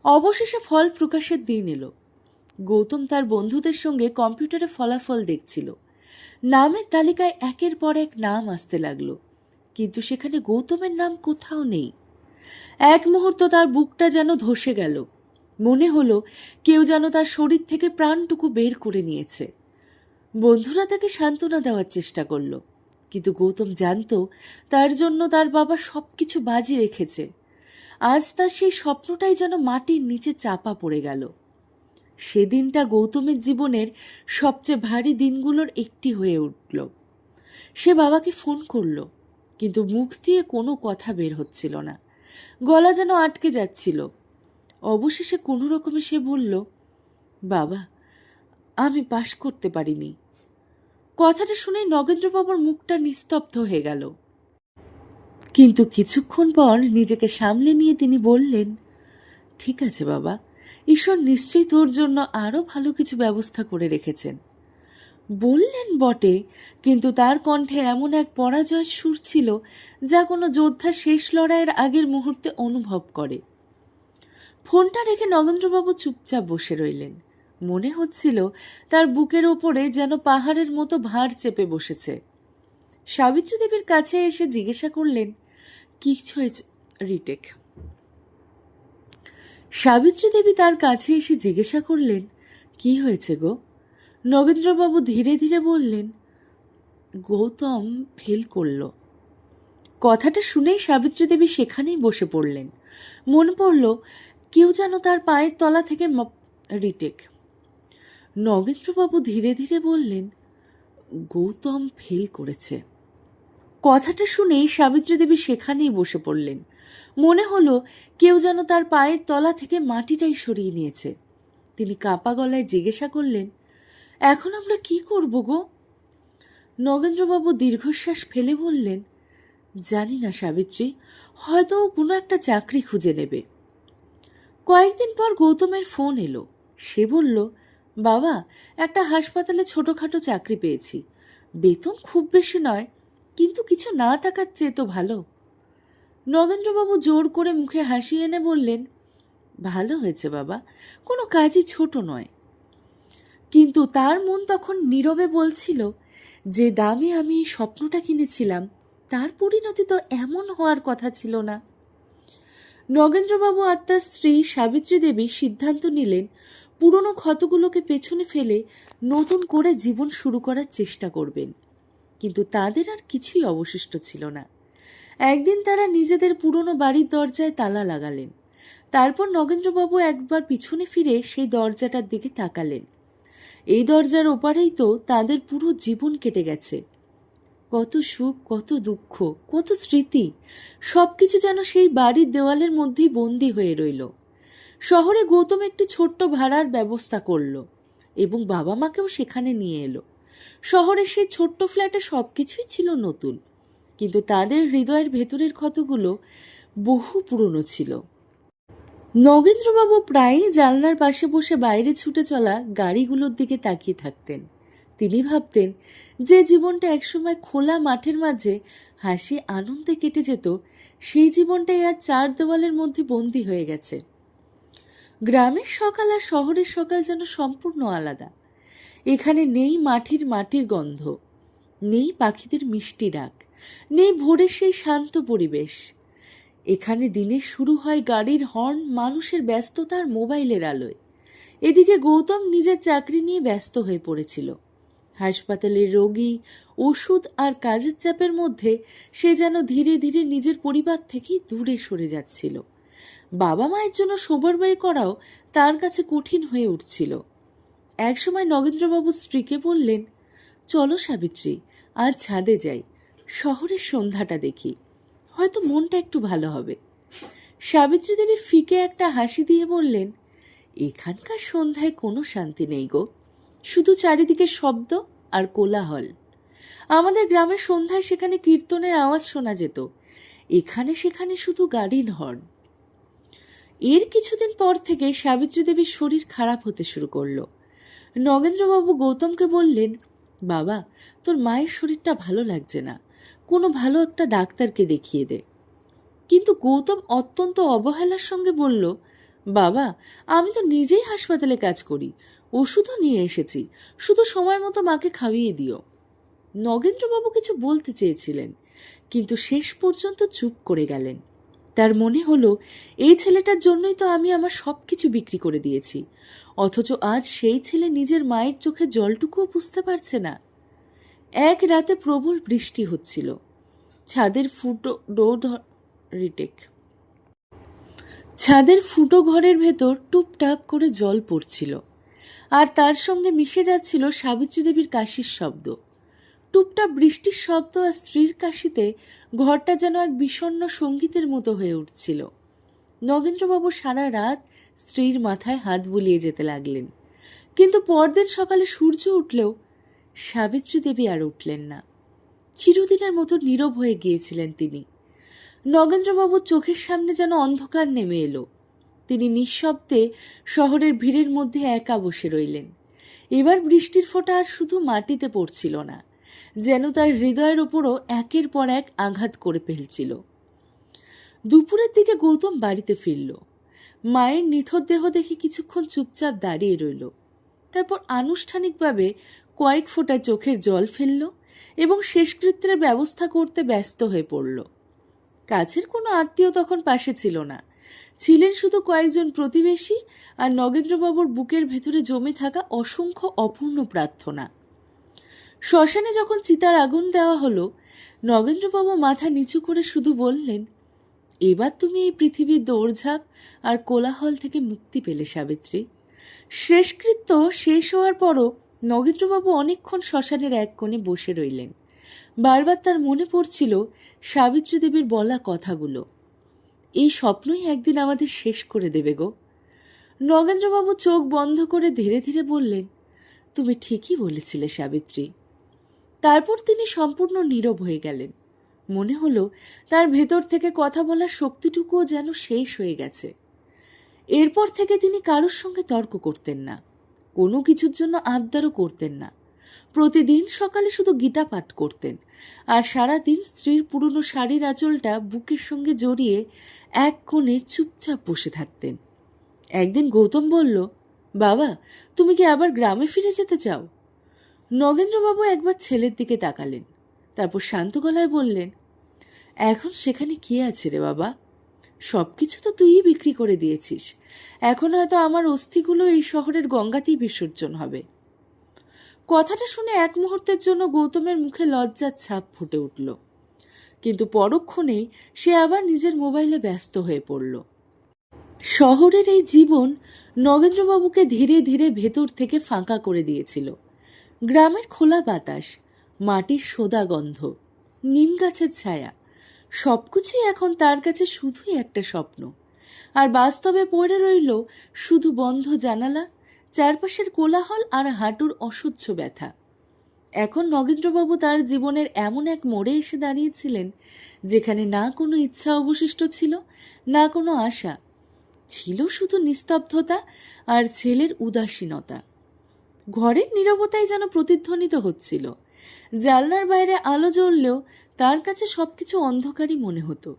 অবশেষে ফল প্রকাশের দিন এলো। গৌতম তার বন্ধুদের সঙ্গে কম্পিউটারে ফলাফল দেখছিল। নামের তালিকায় একের পর এক নাম আসতে লাগলো, কিন্তু সেখানে গৌতমের নাম কোথাও নেই। এক মুহূর্ত তার বুকটা যেন ধসে গেল। মনে হলো কেউ যেন তার শরীর থেকে প্রাণটুকু বের করে নিয়েছে। বন্ধুরা তাকে সান্ত্বনা দেওয়ার চেষ্টা করলো, কিন্তু গৌতম জানত তার জন্য তার বাবা সব কিছু বাজি রেখেছে। আজ তার সেই স্বপ্নটাই যেন মাটির নিচে চাপা পড়ে গেল। সেদিনটা গৌতমের জীবনের সবচেয়ে ভারী দিনগুলোর একটি হয়ে উঠল। সে বাবাকে ফোন করল, কিন্তু মুখ দিয়ে কোনো কথা বের হচ্ছিল না, গলা যেন আটকে যাচ্ছিল। অবশেষে কোনো রকমে সে বলল, বাবা, আমি পাশ করতে পারিনি। কথাটা শুনে নগেন্দ্রবাবুর মুখটা নিস্তব্ধ হয়ে গেল, কিন্তু কিছুক্ষণ পর নিজেকে সামলে নিয়ে তিনি বললেন, ঠিক আছে বাবা, ঈশ্বর নিশ্চয়ই তোর জন্য আরও ভালো কিছু ব্যবস্থা করে রেখেছেন। বললেন বটে, কিন্তু তার কণ্ঠে এমন এক পরাজয়ের সুর ছিল যা কোনো যোদ্ধা শেষ লড়াইয়ের আগের মুহূর্তে অনুভব করে। ফোনটা রেখে নগেন্দ্রবাবু চুপচাপ বসে রইলেন। মনে হচ্ছিল তার বুকের ওপরে যেন পাহাড়ের মতো ভার চেপে বসেছে। সাবিত্রী দেবীর কাছে এসে জিজ্ঞাসা করলেন, কিছু হয়েছে? রিটেক। সাবিত্রী দেবী তার কাছে এসে জিজ্ঞাসা করলেন, কি হয়েছে গো? নগেন্দ্রবাবু ধীরে ধীরে বললেন, গৌতম ফেল করল। কথাটা শুনেই সাবিত্রী দেবী সেখানেই বসে পড়লেন। মনে পড়ল কেউ যেন তার পায়ের তলা থেকে রিটেক। নগেন্দ্রবাবু ধীরে ধীরে বললেন, গৌতম ফেল করেছে। কথাটা শুনেই সাবিত্রী দেবী সেখানেই বসে পড়লেন। মনে হলো কেউ যেন তার পায়ের তলা থেকে মাটিটাই সরিয়ে নিয়েছে। তিনি কাঁপা গলায় জিজ্ঞাসা করলেন, এখন আমরা কি করব গো? নগেন্দ্রবাবু দীর্ঘশ্বাস ফেলে বললেন, জানি না সাবিত্রী, হয়তো কোনো একটা চাকরি খুঁজে নেবে। কয়েকদিন পর গৌতমের ফোন এলো। সে বলল, বাবা, একটা হাসপাতালে ছোটোখাটো চাকরি পেয়েছি। বেতন খুব বেশি নয়, কিন্তু কিছু না থাকার চেয়ে তো ভালো। নগেন্দ্রবাবু জোর করে মুখে হাসি এনে বললেন, ভালো হয়েছে বাবা, কোনো কাজই ছোট নয়। কিন্তু তার মন তখন নীরবে বলছিল, যে দামে আমি এই স্বপ্নটা কিনেছিলাম তার পরিণতি তো এমন হওয়ার কথা ছিল না। নগেন্দ্রবাবু আর তার স্ত্রী সাবিত্রী দেবী সিদ্ধান্ত নিলেন পুরনো ক্ষতগুলোকে পেছনে ফেলে নতুন করে জীবন শুরু করার চেষ্টা করবেন। কিন্তু তাদের আর কিছুই অবশিষ্ট ছিল না। একদিন তারা নিজেদের পুরনো বাড়ির দরজায় তালা লাগালেন। তারপর নগেন্দ্রবাবু একবার পিছনে ফিরে সেই দরজাটার দিকে তাকালেন। এই দরজার ওপারেই তো তাদের পুরো জীবন কেটে গেছে। কত সুখ, কত দুঃখ, কত স্মৃতি, সব কিছু যেন সেই বাড়ির দেওয়ালের মধ্যেই বন্দী হয়ে রইল। শহরে গৌতম একটি ছোট্ট ভাড়ার ব্যবস্থা করলো এবং বাবা মাকেও সেখানে নিয়ে এলো। শহরের সেই ছোট্ট ফ্ল্যাটে সব কিছুই ছিল নতুন, কিন্তু তাদের হৃদয়ের ভেতরের ক্ষতগুলো বহু পুরনো ছিল। নগেন্দ্রবাবু প্রায়ই জানলার পাশে বসে বাইরে ছুটে চলা গাড়িগুলোর দিকে তাকিয়ে থাকতেন। তিনি ভাবতেন যে জীবনটা একসময় খোলা মাঠের মাঝে হাসি আনন্দে কেটে যেত, সেই জীবনটাই আজ চার দেওয়ালের মধ্যে বন্দী হয়ে গেছে। গ্রামের সকাল আর শহরের সকাল যেন সম্পূর্ণ আলাদা। এখানে নেই মাটির গন্ধ, নেই পাখিদের মিষ্টি ডাক, নেই ভোরের সেই শান্ত পরিবেশ। এখানে দিনের শুরু হয় গাড়ির হর্ন, মানুষের ব্যস্ততা আর মোবাইলের আলোয়। এদিকে গৌতম নিজের চাকরি নিয়ে ব্যস্ত হয়ে পড়েছিল। হাসপাতালের রোগী, ওষুধ আর কাজের চাপের মধ্যে সে যেন ধীরে ধীরে নিজের পরিবার থেকেই দূরে সরে যাচ্ছিল। বাবা মায়ের জন্য সময় ব্যয় করাও তার কাছে কঠিন হয়ে উঠছিল। একসময় নগেন্দ্রবাবু স্ত্রীকে বললেন, চলো সাবিত্রী, আজ ছাদে যাই, শহরের সন্ধ্যাটা দেখি, হয়তো মনটা একটু ভালো হবে। সাবিত্রী দেবী ফিকে একটা হাসি দিয়ে বললেন, এখানকার সন্ধ্যায় কোনো শান্তি নেই গো, শুধু চারিদিকে শব্দ আর কোলাহল। আমাদের গ্রামের সন্ধ্যায় সেখানে কীর্তনের আওয়াজ শোনা যেত, এখানে সেখানে শুধু গাড়ির হর্ন। এর কিছুদিন পর থেকে সাবিত্রী দেবীর শরীর খারাপ হতে শুরু করলো। নগেন্দ্রবাবু গৌতমকে বললেন, বাবা, তোর মায়ের শরীরটা ভালো লাগছে না, কোনো ভালো একটা ডাক্তারকে দেখিয়ে দে। কিন্তু গৌতম অত্যন্ত অবহেলার সঙ্গে বলল, বাবা, আমি তো নিজেই হাসপাতালে কাজ করি, ওষুধও নিয়ে এসেছি, শুধু সময় মতো মাকে খাইয়ে দিও। নগেন্দ্রবাবু কিছু বলতে চেয়েছিলেন, কিন্তু শেষ পর্যন্ত চুপ করে গেলেন। তার মনে হলো, এই ছেলেটার জন্যই তো আমি আমার সব কিছু বিক্রি করে দিয়েছি, অথচ আজ সেই ছেলে নিজের মায়ের চোখে জলটুকুও বুঝতে পারছে না। এক রাতে প্রবল বৃষ্টি হচ্ছিল। ছাদের ফুটো ঘরের ভেতর টুপটাপ করে জল পড়ছিল, আর তার সঙ্গে মিশে যাচ্ছিল সাবিত্রী দেবীর কাশির শব্দ। টুপটাপ বৃষ্টির শব্দ আর স্ত্রীর কাশিতে ঘরটা যেন এক বিষণ্ণ সঙ্গীতের মতো হয়ে উঠছিল। নগেন্দ্রবাবু সারা রাত স্ত্রীর মাথায় হাত বুলিয়ে যেতে লাগলেন, কিন্তু পরদিন সকালে সূর্য উঠলেও সাবিত্রী দেবী আর উঠলেন না। চিরদিনের মতো নীরব হয়ে গিয়েছিলেন তিনি। নগেন্দ্রবাবুর চোখের সামনে যেন অন্ধকার নেমে এলো। তিনি নিঃশব্দে শহরের ভিড়ের মধ্যে একা বসে রইলেন। এবার বৃষ্টির ফোঁটা আর শুধু মাটিতে পড়ছিল না, যেন তার হৃদয়ের উপরও একের পর এক আঘাত করে ফেলছিল। দুপুরের দিকে গৌতম বাড়িতে ফিরল। মায়ের নিথর দেহ দেখে কিছুক্ষণ চুপচাপ দাঁড়িয়ে রইল, তারপর আনুষ্ঠানিকভাবে কয়েক ফোঁটা চোখের জল ফেলল এবং শেষকৃত্যের ব্যবস্থা করতে ব্যস্ত হয়ে পড়ল। কাছের কোনো আত্মীয় তখন পাশে ছিল না, ছিলেন শুধু কয়েকজন প্রতিবেশী আর নগেন্দ্রবাবুর বুকের ভেতরে জমে থাকা অসংখ্য অপূর্ণ প্রার্থনা। শ্মশানে যখন চিতার আগুন দেওয়া হলো, নগেন্দ্রবাবু মাথা নিচু করে শুধু বললেন, এবার তুমি এই পৃথিবীর দৌড়ঝাঁপ আর কোলাহল থেকে মুক্তি পেলে সাবিত্রী। শেষকৃত্য শেষ হওয়ার পরও নগেন্দ্রবাবু অনেকক্ষণ শ্মশানের এক কোণে বসে রইলেন। বারবার তার মনে পড়ছিল সাবিত্রী দেবীর বলা কথাগুলো, এই স্বপ্নই একদিন আমাদের শেষ করে দেবে গো। নগেন্দ্রবাবু চোখ বন্ধ করে ধীরে ধীরে বললেন, তুমি ঠিকই বলেছিলে সাবিত্রী। তারপর তিনি সম্পূর্ণ নীরব হয়ে গেলেন। মনে হলো তার ভেতর থেকে কথা বলার শক্তিটুকুও যেন শেষ হয়ে গেছে। এরপর থেকে তিনি কারোর সঙ্গে তর্ক করতেন না, কোনো কিছুর জন্য আবদারও করতেন না। প্রতিদিন সকালে শুধু গীতা পাঠ করতেন, আর সারাদিন স্ত্রীর পুরনো শাড়ির আঁচলটা বুকের সঙ্গে জড়িয়ে এক কোণে চুপচাপ বসে থাকতেন। একদিন গৌতম বলল, বাবা, তুমি কি আবার গ্রামে ফিরে যেতে চাও? নগেন্দ্রবাবু একবার ছেলের দিকে তাকালেন, তারপর শান্ত গলায় বললেন, এখন সেখানে কি আছে রে বাবা, সব কিছু তো তুইই বিক্রি করে দিয়েছিস, এখন হয়তো আমার অস্থিগুলো এই শহরের গঙ্গাতেই বিসর্জন হবে। কথাটা শুনে এক মুহূর্তের জন্য গৌতমের মুখে লজ্জার ছাপ ফুটে উঠল, কিন্তু পরক্ষণেই সে আবার নিজের মোবাইলে ব্যস্ত হয়ে পড়ল। শহরের এই জীবন নগেন্দ্রবাবুকে ধীরে ধীরে ভেতর থেকে ফাঁকা করে দিয়েছিল। গ্রামের খোলা বাতাস, মাটির সোদা গন্ধ, নিম গাছের ছায়া, সবকিছুই এখন তার কাছে শুধুই একটা স্বপ্ন। আর বাস্তবে পড়ে রইল শুধু বন্ধ জানালা, চারপাশের কোলাহল আর হাঁটুর অসহ্য ব্যথা। এখন নগেন্দ্রবাবু তার জীবনের এমন এক মোড়ে এসে দাঁড়িয়েছিলেন যেখানে না কোনো ইচ্ছা অবশিষ্ট ছিল, না কোনো আশা, ছিল শুধু নিস্তব্ধতা আর ছেলের উদাসীনতা। ঘরের নীরবতায় যেন প্রতিধ্বনিত হচ্ছিল। জানলার বাইরে আলো জ্বললেও তার কাছে সবকিছু অন্ধকারই মনে হতো।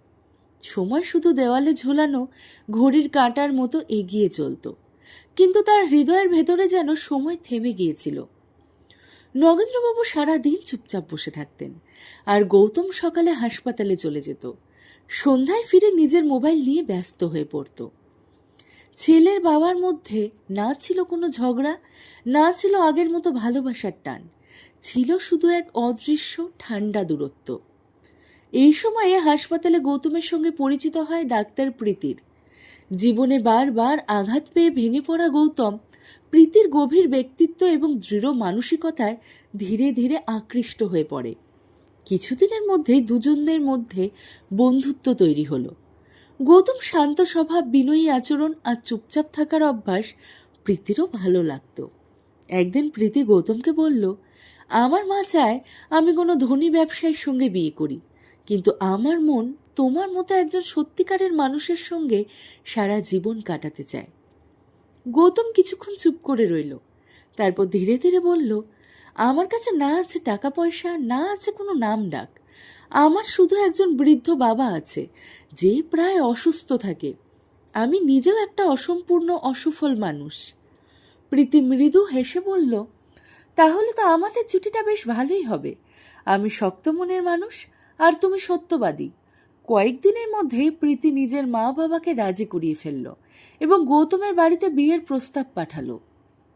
সময় শুধু দেওয়ালে ঝোলানো ঘড়ির কাঁটার মতো এগিয়ে চলত, কিন্তু তার হৃদয়ের ভেতরে যেন সময় থেমে গিয়েছিল। নগেন্দ্রবাবু সারাদিন চুপচাপ বসে থাকতেন, আর গৌতম সকালে হাসপাতালে চলে যেত। সন্ধ্যায় ফিরে নিজের মোবাইল নিয়ে ব্যস্ত হয়ে পড়ত। ছেলের বাবার মধ্যে না ছিল কোনো ঝগড়া, না ছিল আগের মতো ভালোবাসার টান, ছিল শুধু এক অদৃশ্য ঠান্ডা দূরত্ব। এই সময়ে হাসপাতালে গৌতমের সঙ্গে পরিচিত হয় ডাক্তার প্রীতির। জীবনে বারবার আঘাত পেয়ে ভেঙে পড়া গৌতম প্রীতির গভীর ব্যক্তিত্ব এবং দৃঢ় মানসিকতায় ধীরে ধীরে আকৃষ্ট হয়ে পড়ে। কিছুদিনের মধ্যেই দুজনদের মধ্যে বন্ধুত্ব তৈরি হলো। গৌতম শান্ত স্বভাব, বিনয়ী আচরণ আর চুপচাপ থাকার অভ্যাস প্রীতিরও ভালো লাগতো। একদিন প্রীতি গৌতমকে বলল, আমার মা চায় আমি কোনো ধনী ব্যবসায়ীর সঙ্গে বিয়ে করি, কিন্তু আমার মন তোমার মতো একজন সত্যিকারের মানুষের সঙ্গে সারা জীবন কাটাতে চায়। গৌতম কিছুক্ষণ চুপ করে রইল, তারপর ধীরে ধীরে বলল, আমার কাছে না আছে টাকা পয়সা, না আছে কোনো নাম ডাক, আমার শুধু একজন বৃদ্ধ বাবা আছে যে প্রায় অসুস্থ থাকে। আমি নিজেও একটা অসম্পূর্ণ অসফল মানুষ। প্রীতি মৃদু হেসে বলল, তাহলে তো আমাদের জুটিটা বেশ ভালোই হবে। আমি শক্ত মনের মানুষ আর তুমি সত্যবাদী। কয়েকদিনের মধ্যেই প্রীতি নিজের মা বাবাকে রাজি করিয়ে ফেলল এবং গৌতমের বাড়িতে বিয়ের প্রস্তাব পাঠালো।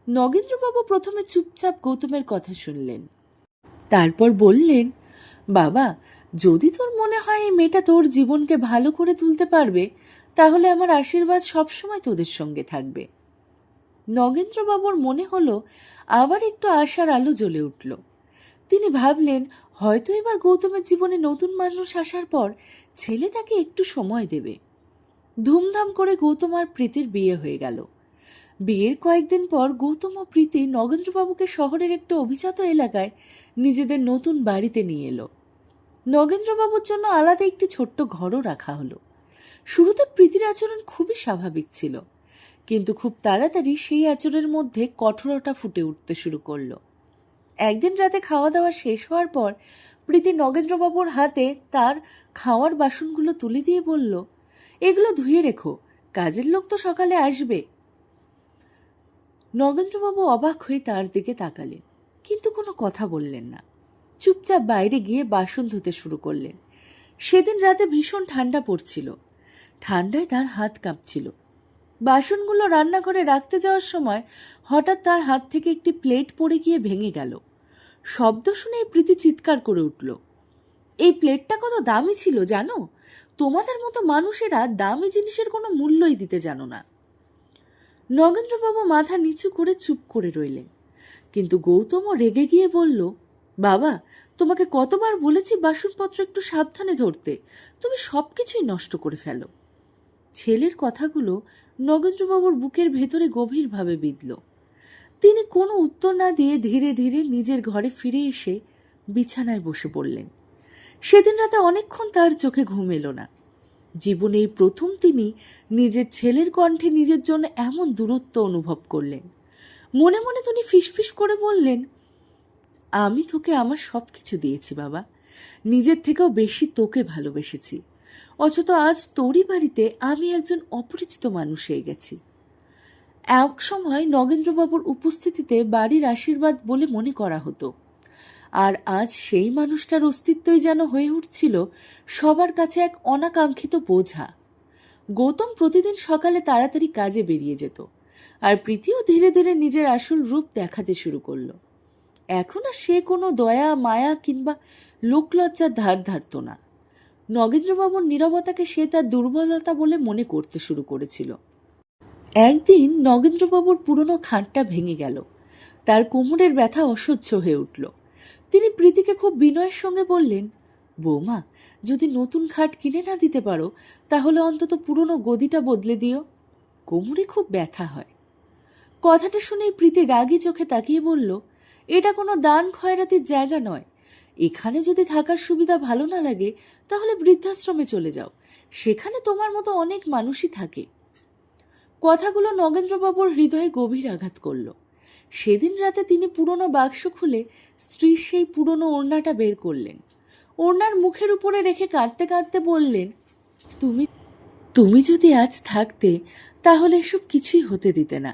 নগেন্দ্রবাবু প্রথমে চুপচাপ গৌতমের কথা শুনলেন, তারপর বললেন, বাবা, যদি তোর মনে হয় এই মেয়েটা তোর জীবনকে ভালো করে তুলতে পারবে, তাহলে আমার আশীর্বাদ সবসময় তোদের সঙ্গে থাকবে। নগেন্দ্রবাবুর মনে হলো আবার একটু আশার আলো জ্বলে উঠল। তিনি ভাবলেন, হয়তো এবার গৌতমের জীবনে নতুন মানুষ আসার পর ছেলে তাকে একটু সময় দেবে। ধুমধাম করে গৌতম আর প্রীতির বিয়ে হয়ে গেল। বিয়ের কয়েকদিন পর গৌতম ও প্রীতি নগেন্দ্রবাবুকে শহরের একটু অভিজাত এলাকায় নিজেদের নতুন বাড়িতে নিয়ে এলো। নগেন্দ্রবাবুর জন্য আলাদা একটি ছোট্ট ঘরও রাখা হলো। শুরুতে প্রীতির আচরণ খুবই স্বাভাবিক ছিল, কিন্তু খুব তাড়াতাড়ি সেই আচরণের মধ্যে কঠোরতা ফুটে উঠতে শুরু করলো। একদিন রাতে খাওয়া দাওয়া শেষ হওয়ার পর প্রীতি নগেন্দ্রবাবুর হাতে তার খাওয়ার বাসনগুলো তুলে দিয়ে বলল, এগুলো ধুয়ে রেখো, কাজের লোক তো সকালে আসবে। নগেন্দ্রবাবু অবাক হয়ে তার দিকে তাকালেন, কিন্তু কোনো কথা বললেন না। চুপচাপ বাইরে গিয়ে বাসন ধুতে শুরু করলেন। সেদিন রাতে ভীষণ ঠান্ডা পড়ছিল, ঠান্ডায় তার হাত কাঁপছিল। বাসনগুলো রান্নাঘরে রাখতে যাওয়ার সময় হঠাৎ তার হাত থেকে একটি প্লেট পড়ে গিয়ে ভেঙে গেল। শব্দ শুনে প্রীতি চিৎকার করে উঠল, এই প্লেটটা কত দামি ছিল জানো? তোমাদের মতো মানুষেরা দামি জিনিসের কোনো মূল্যই দিতে জানো না। নগেন্দ্রবাবু মাথা নিচু করে চুপ করে রইলেন, কিন্তু গৌতমও রেগে গিয়ে বলল, বাবা, তোমাকে কতবার বলেছি বাসনপত্র একটু সাবধানে ধরতে, তুমি সবকিছুই নষ্ট করে ফেলো। ছেলের কথাগুলো নগেন্দ্রবাবুর বুকের ভেতরে গভীরভাবে বিঁধল। তিনি কোনো উত্তর না দিয়ে ধীরে ধীরে নিজের ঘরে ফিরে এসে বিছানায় বসে পড়লেন। সেদিন রাতে অনেকক্ষণ তার চোখে ঘুম এলো না। জীবনে এই প্রথম তিনি নিজের ছেলের কণ্ঠে নিজের জন্য এমন দূরত্ব অনুভব করলেন। মনে মনে তিনি ফিসফিস করে বললেন, আমি তোকে আমার সব কিছু দিয়েছি বাবা, নিজের থেকেও বেশি তোকে ভালোবেসেছি, অথচ আজ তোরই বাড়িতে আমি একজন অপরিচিত মানুষ হয়ে গেছি। এক সময় নগেন্দ্রবাবুর উপস্থিতিতে বাড়ির আশীর্বাদ বলে মনে করা হতো, আর আজ সেই মানুষটার অস্তিত্বই যেন হয়ে উঠছিল সবার কাছে এক অনাকাঙ্ক্ষিত বোঝা। গৌতম প্রতিদিন সকালে তাড়াতাড়ি কাজে বেরিয়ে যেত, আর প্রীতিও ধীরে ধীরে নিজের আসল রূপ দেখাতে শুরু করলো। এখন আর সে কোনো দয়া, মায়া কিংবা লোকলজ্জার ধার ধারত না। নগেন্দ্রবাবুর নীরবতাকে সে তার দুর্বলতা বলে মনে করতে শুরু করেছিল। একদিন নগেন্দ্রবাবুর পুরনো খাটটা ভেঙে গেল। তার কোমরের ব্যথা অসহ্য হয়ে উঠল। তিনি প্রীতিকে খুব বিনয়ের সঙ্গে বললেন, বৌমা, যদি নতুন খাট কিনে না দিতে পারো তাহলে অন্তত পুরনো গদিটা বদলে দিও, কোমরে খুব ব্যথা হয়। কথাটা শুনে প্রীতি রাগী চোখে তাকিয়ে বলল, এটা কোনো দান খয়রাতির জায়গা নয়। এখানে যদি থাকার সুবিধা ভালো না লাগে তাহলে বৃদ্ধাশ্রমে চলে যাও, সেখানে তোমার মতো অনেক মানুষই থাকে। কথাগুলো নগেন্দ্রবাবুর হৃদয়ে গভীর আঘাত করল। সেদিন রাতে তিনি পুরনো বাক্স খুলে স্ত্রীর সেই পুরনো ওড়নাটা বের করলেন। ওড়নার মুখের উপরে রেখে কাঁদতে কাঁদতে বললেন, তুমি তুমি যদি আজ থাকতে তাহলে এসব কিছুই হতে দিতে না।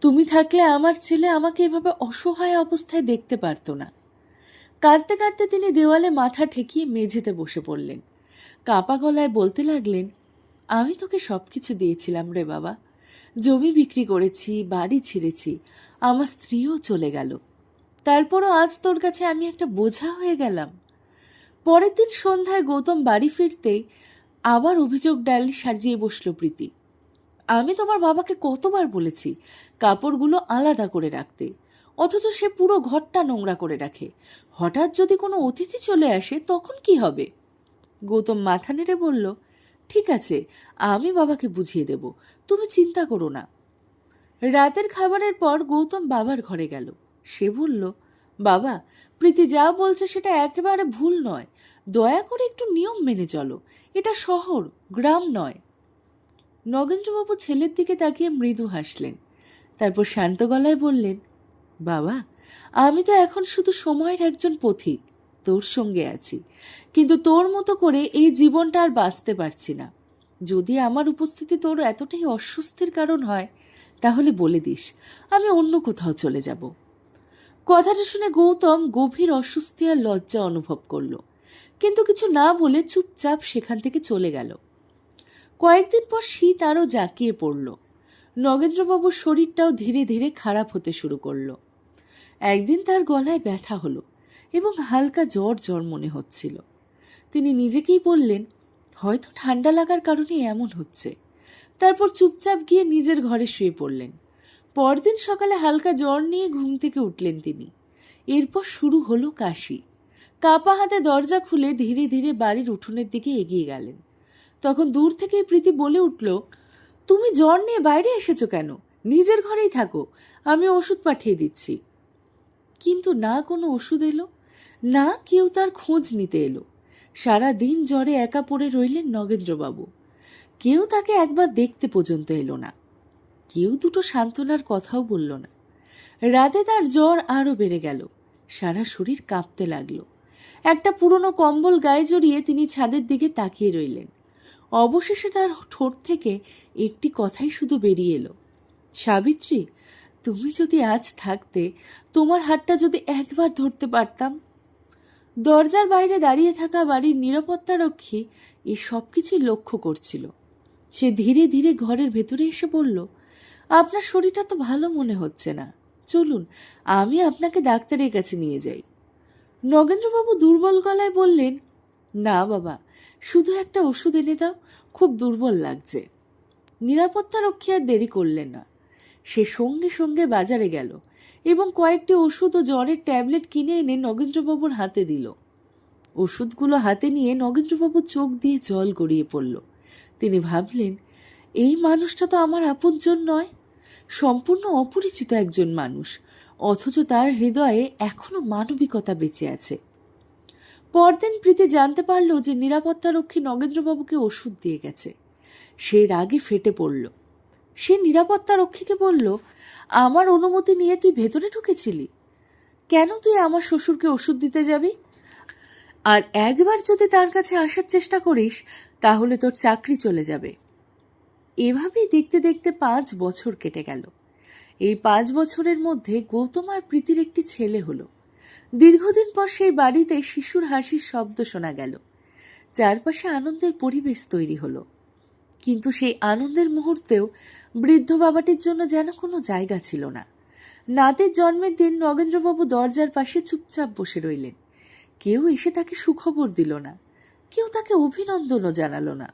তুমি থাকলে আমার ছেলে আমাকে এভাবে অসহায় অবস্থায় দেখতে পারত না। কাঁদতে কাঁদতে তিনি দেওয়ালে মাথা ঠেকিয়ে মেঝেতে বসে পড়লেন। কাঁপা গলায় বলতে লাগলেন, আমি তোকে সব কিছু দিয়েছিলাম রে বাবা, জমি বিক্রি করেছি, বাড়ি ছেড়েছি, আমার স্ত্রীও চলে গেল, তারপরও আজ তোর কাছে আমি একটা বোঝা হয়ে গেলাম। পরের দিন সন্ধ্যায় গৌতম বাড়ি ফিরতেই আবার অভিযোগ ডালি সাজিয়ে বসল প্রীতি। আমি তোমার বাবাকে কতবার বলেছি কাপড়গুলো আলাদা করে রাখতে, অথচ সে পুরো ঘরটা নোংরা করে রাখে। হঠাৎ যদি কোনো অতিথি চলে আসে তখন কি হবে? গৌতম মাথা নেড়ে বলল, ঠিক আছে, আমি বাবাকে বুঝিয়ে দেব, তুমি চিন্তা করো না। রাতের খাবারের পর গৌতম বাবার ঘরে গেল। সে বলল, বাবা, প্রীতি যা বলছে সেটা একেবারে ভুল নয়, দয়া করে একটু নিয়ম মেনে চলো, এটা শহর, গ্রাম নয়। নগেন্দ্রবাবু ছেলের দিকে তাকিয়ে মৃদু হাসলেন, তারপর শান্ত গলায় বললেন, বাবা, আমি তো এখন শুধু সময়ের একজন পথিক, তোর সঙ্গে আছি, কিন্তু তোর মতো করে এই জীবনটা আর বাঁচতে পারছি না। যদি আমার উপস্থিতি তোর এতটাই অস্বস্তির কারণ হয় তাহলে বলে দিস, আমি অন্য কোথাও চলে যাব। কথাটা শুনে গৌতম গভীর অস্বস্তি আর লজ্জা অনুভব করল, কিন্তু কিছু না বলে চুপচাপ সেখান থেকে চলে গেল। কয়েকদিন পর শীত আরও জাঁকিয়ে পড়ল। নগেন্দ্রবাবুর শরীরটাও ধীরে ধীরে খারাপ হতে শুরু করল। একদিন তার গলায় ব্যথা হলো এবং হালকা জ্বর জ্বর মনে হচ্ছিল। তিনি নিজেকেই বললেন, হয়তো ঠান্ডা লাগার কারণে এমন হচ্ছে। তারপর চুপচাপ গিয়ে নিজের ঘরে শুয়ে পড়লেন। পরদিন সকালে হালকা জ্বর নিয়ে ঘুম থেকে উঠলেন তিনি। এরপর শুরু হলো কাশি। কাপা হাতে দরজা খুলে ধীরে ধীরে বাড়ির উঠোনের দিকে এগিয়ে গেলেন। তখন দূর থেকেই প্রীতি বলে উঠল, তুমি জ্বর নিয়ে বাইরে এসেছো কেন? নিজের ঘরেই থাকো, আমি ওষুধ পাঠিয়ে দিচ্ছি। কিন্তু না কোনো ওষুধ এলো, না কেউ তার খোঁজ নিতে এলো। সারা দিন জ্বরে একা পড়ে রইলেন নগেন্দ্রবাবু। কেউ তাকে একবার দেখতে পর্যন্ত এলো না, কেউ দুটো সান্ত্বনার কথাও বলল না। রাতে তার জ্বর আরও বেড়ে গেল, সারা শরীর কাঁপতে লাগলো। একটা পুরনো কম্বল গায়ে জড়িয়ে তিনি ছাদের দিকে তাকিয়ে রইলেন। অবশেষে তার ঠোঁট থেকে একটি কথাই শুধু বেরিয়ে এলো, সাবিত্রী, তুমি যদি আজ থাকতে, তোমার হাতটা যদি একবার ধরতে পারতাম। দরজার বাইরে দাঁড়িয়ে থাকা বাড়ির নিরাপত্তারক্ষী এ সব কিছুই লক্ষ্য করছিল। সে ধীরে ধীরে ঘরের ভেতরে এসে বলল, আপনার শরীরটা তো ভালো মনে হচ্ছে না, চলুন আমি আপনাকে ডাক্তারের কাছে নিয়ে যাই। নগেন্দ্রবাবু দুর্বল গলায় বললেন, না বাবা, শুধু একটা ওষুধ এনে দাও, খুব দুর্বল লাগছে। নিরাপত্তারক্ষী আর দেরি করলেন না। সে সঙ্গে সঙ্গে বাজারে গেল এবং কয়েকটি ওষুধ ও জ্বরের ট্যাবলেট কিনে এনে নগেন্দ্রবাবুর হাতে দিল। ওষুধগুলো হাতে নিয়ে নগেন্দ্রবাবু চোখ দিয়ে জল গড়িয়ে পড়ল। তিনি ভাবলেন, এই মানুষটা তো আমার আপনজন নয়, সম্পূর্ণ অপরিচিত একজন মানুষ, অথচ তার হৃদয়ে এখনো মানবিকতা বেঁচে আছে। পরদিন প্রীতি জানতে পারল যে নিরাপত্তারক্ষী নগেন্দ্রবাবুকে ওষুধ দিয়ে গেছে। সে রাগে ফেটে পড়ল। সে নিরাপত্তারক্ষীকে বলল, আমার অনুমতি নিয়ে তুই ভেতরে ঢুকেছিলি? কেন তুই আমার শ্বশুরকে ওষুধ দিতে যাবি? আর একবার যদি তার কাছে আসার চেষ্টা করিস তাহলে তোর চাকরি চলে যাবে। এভাবেই দেখতে দেখতে 5 বছর কেটে গেল। এই 5 বছরের মধ্যে গৌতম আর প্রীতির একটি ছেলে হলো। দীর্ঘদিন পর সেই বাড়িতে শিশুর হাসির শব্দ শোনা গেল। চারপাশে আনন্দের পরিবেশ তৈরি হলো। কিন্তু সেই আনন্দের মুহূর্তেও বৃদ্ধ বাবাটির জন্য যেন কোনো জায়গা ছিল না। নাতির জন্মের দিন নগেন্দ্রবাবু দরজার পাশে চুপচাপ বসে রইলেন। কেউ এসে তাকে সুখবর দিল না, কেউ তাকে অভিনন্দনও জানালো না।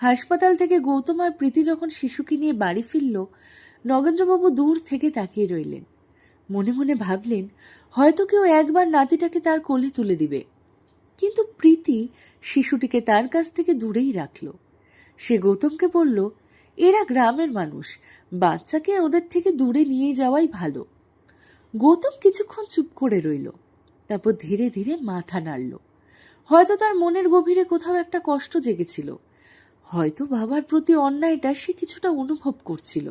হাসপাতাল থেকে গৌতম আর প্রীতি যখন শিশুকে নিয়ে বাড়ি ফিরল, নগেন্দ্রবাবু দূর থেকে তাকিয়ে রইলেন। মনে মনে ভাবলেন, হয়তো কেউ একবার নাতিটাকে তার কোলে তুলে দিবে। কিন্তু প্রীতি শিশুটিকে তার কাছ থেকে দূরেই রাখল। সে গৌতমকে বলল, এরা গ্রামের মানুষ, বাচ্চাকে ওদের থেকে দূরে নিয়ে যাওয়াই ভালো। গৌতম কিছুক্ষণ চুপ করে রইল, তারপর ধীরে ধীরে মাথা নাড়ল। হয়তো তার মনের গভীরে কোথাও একটা কষ্ট জেগেছিল, হয়তো বাবার প্রতি অন্যায়টা সে কিছুটা অনুভব করছিল,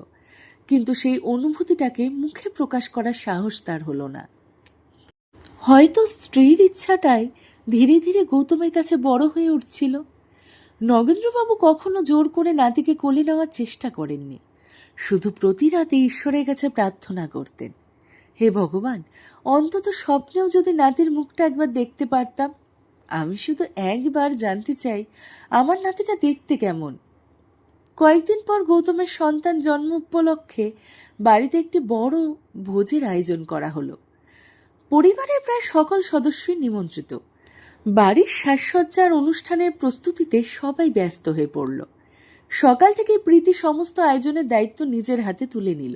কিন্তু সেই অনুভূতিটাকে মুখে প্রকাশ করার সাহস তার হলো না। হয়তো স্ত্রীর ইচ্ছাটাই ধীরে ধীরে গৌতমের কাছে বড় হয়ে উঠছিল। নগেন্দ্রবাবু কখনো জোর করে নাতিকে কোলে নেওয়ার চেষ্টা করেননি, শুধু প্রতি রাতে ঈশ্বরের কাছে প্রার্থনা করতেন, হে ভগবান, অন্তত স্বপ্নেও যদি নাতির মুখটা একবার দেখতে পারতাম। আমি শুধু একবার জানতে চাই আমার নাতিটা দেখতে কেমন। কয়েকদিন পর গৌতমের সন্তান জন্ম উপলক্ষে বাড়িতে একটি বড় ভোজের আয়োজন করা হলো। পরিবারের প্রায় সকল সদস্যই নিমন্ত্রিত। বাড়ির সাজসজ্জার অনুষ্ঠানের প্রস্তুতিতে সবাই ব্যস্ত হয়ে পড়ল। সকাল থেকে প্রীতি সমস্ত আয়োজনের দায়িত্ব নিজের হাতে তুলে নিল,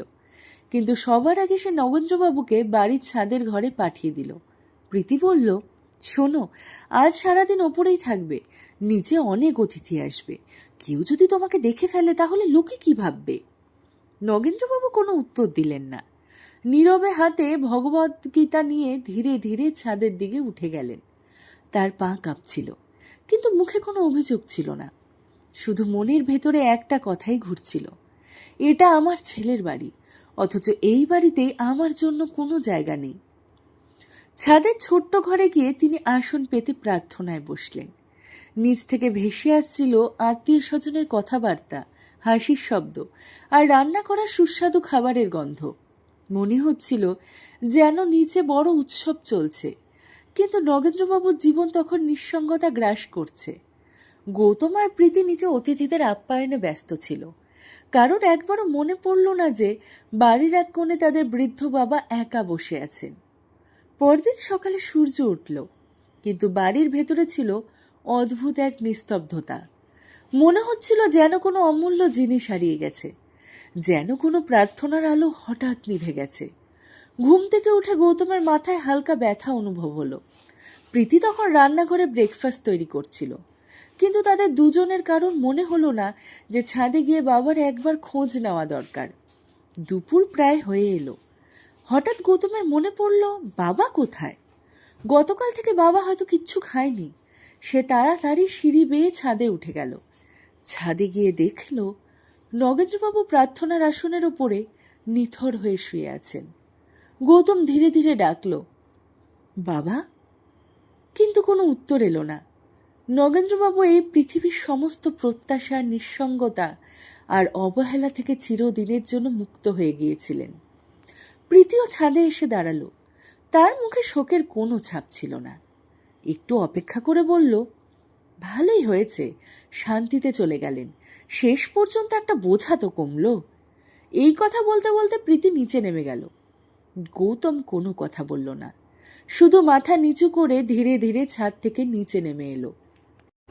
কিন্তু সবার আগে সে নগেন্দ্রবাবুকে বাড়ির ছাদের ঘরে পাঠিয়ে দিল। প্রীতি বলল, শোনো, আজ সারাদিন ওপরেই থাকবে, নিচে অনেক অতিথি আসবে, কেউ যদি তোমাকে দেখে ফেলে তাহলে লোকে কি ভাববে? নগেন্দ্রবাবু কোনো উত্তর দিলেন না, নীরবে হাতে ভগবদ্গীতা নিয়ে ধীরে ধীরে ছাদের দিকে উঠে গেলেন। তার পা কাঁপছিল, কিন্তু মুখে কোনো অভিযোগ ছিল না, শুধু মনের ভেতরে একটা কথাই ঘুরছিল, এটা আমার ছেলের বাড়ি, অথচ এই বাড়িতে আমার জন্য কোনো জায়গা নেই। ছাদের ছোট্ট ঘরে গিয়ে তিনি আসন পেতে প্রার্থনায় বসলেন। নিচ থেকে ভেসে আসছিল আত্মীয় স্বজনের কথাবার্তা, হাসির শব্দ আর রান্না করা সুস্বাদু খাবারের গন্ধ। মনে হচ্ছিল যেন নিচে বড় উৎসব চলছে, কিন্তু নগেন্দ্রবাবুর জীবন তখন নিঃসঙ্গতা গ্রাস করছে। গৌতম আর প্রীতি নিচে অতিথিদের আপ্যায়নে ব্যস্ত ছিল। কারণ একবারও মনে পড়ল না যে বাড়ির এক কোণে তাদের বৃদ্ধ বাবা একা বসে আছেন। পরদিন সকালে সূর্য উঠল, কিন্তু বাড়ির ভেতরে ছিল অদ্ভুত এক নিস্তব্ধতা। মনে হচ্ছিল যেন কোনো অমূল্য জিনিস হারিয়ে গেছে, যেন কোনো প্রার্থনার আলো হঠাৎ নিভে গেছে। ঘুম থেকে উঠে গৌতমের মাথায় হালকা ব্যথা অনুভব হলো। প্রীতি তখন রান্নাঘরে ব্রেকফাস্ট তৈরি করছিল, কিন্তু তাদের দুজনের কারণ মনে হলো না যে ছাদে গিয়ে বাবার একবার খোঁজ নেওয়া দরকার। দুপুর প্রায় হয়ে এলো। হঠাৎ গৌতমের মনে পড়ল, বাবা কোথায়? গতকাল থেকে বাবা হয়তো কিচ্ছু খায়নি। সে তাড়াতাড়ি সিঁড়ি বেয়ে ছাদে উঠে গেল। ছাদে গিয়ে দেখল নগেন্দ্রবাবু প্রার্থনার আসনের ওপরে নিথর হয়ে শুয়ে আছেন। গৌতম ধীরে ধীরে ডাকল, বাবা, কিন্তু কোনো উত্তর এলো না। নগেন্দ্রবাবু এই পৃথিবীর সমস্ত প্রত্যাশা, নিঃসঙ্গতা আর অবহেলা থেকে চিরদিনের জন্য মুক্ত হয়ে গিয়েছিলেন। প্রীতিও ছাদে এসে দাঁড়ালো। তার মুখে শোকের কোনো ছাপ ছিল না। একটু অপেক্ষা করে বলল, ভালোই হয়েছে, শান্তিতে চলে গেলেন, শেষ পর্যন্ত একটা বোঝা তো কমলো। এই কথা বলতে বলতে প্রীতি নিচে নেমে গেল। গৌতম কোনো কথা বলল না, শুধু মাথা নিচু করে ধীরে ধীরে ছাদ থেকে নিচে নেমে এলো।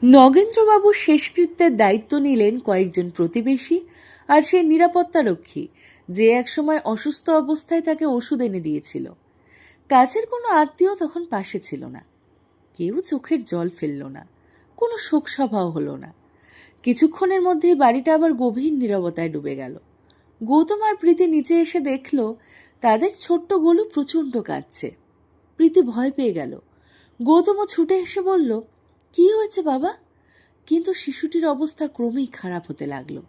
নগেন্দ্রবাবুর শেষকৃত্যের দায়িত্ব নিলেন কয়েকজন প্রতিবেশী আর সেই নিরাপত্তারক্ষী যে একসময় অসুস্থ অবস্থায় তাকে ওষুধ এনে দিয়েছিল। কাছের কোনো আত্মীয় তখন পাশে ছিল না। কেউ চোখের জল ফেলল না, কোনো শোকসভাও হলো না। কিছুক্ষণের মধ্যেই বাড়িটা আবার গভীর নীরবতায় ডুবে গেল। গৌতম আর প্রীতি নিচে এসে দেখল তাদের ছোট্ট গোলু প্রচণ্ড কাঁদছে। প্রীতি ভয় পেয়ে গেল। গৌতমও ছুটে এসে বলল, কি হয়েছে বাবা? কিন্তু শিশুটির অবস্থা ক্রমেই খারাপ হতে লাগলো।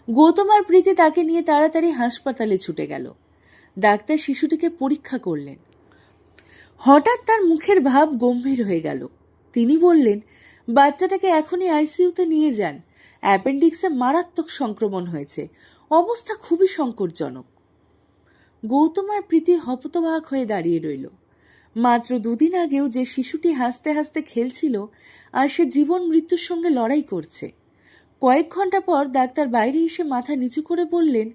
গৌতম আর প্রীতি তাকে নিয়ে তাড়াতাড়ি হাসপাতালে ছুটে গেল। ডাক্তার শিশুটিকে পরীক্ষা করলেন। হঠাৎ তার মুখের ভাব গম্ভীর হয়ে গেল। তিনি বললেন, বাচ্চাটাকে এখনই আইসিইউতে নিয়ে যান, অ্যাপেন্ডিক্সে মারাত্মক সংক্রমণ হয়েছে, অবস্থা খুবই সংকটজনক। গৌতম আর প্রীতি হতবাক হয়ে দাঁড়িয়ে রইল। মাত্র 2 দিন আগেও যে শিশুটি হাসতে হাসতে খেলছিল আর সে জীবন মৃত্যুর সঙ্গে লড়াই করছে। কয়েক ঘন্টা পর ডাক্তার বাইরে এসে মাথা নিচু করে বললেন,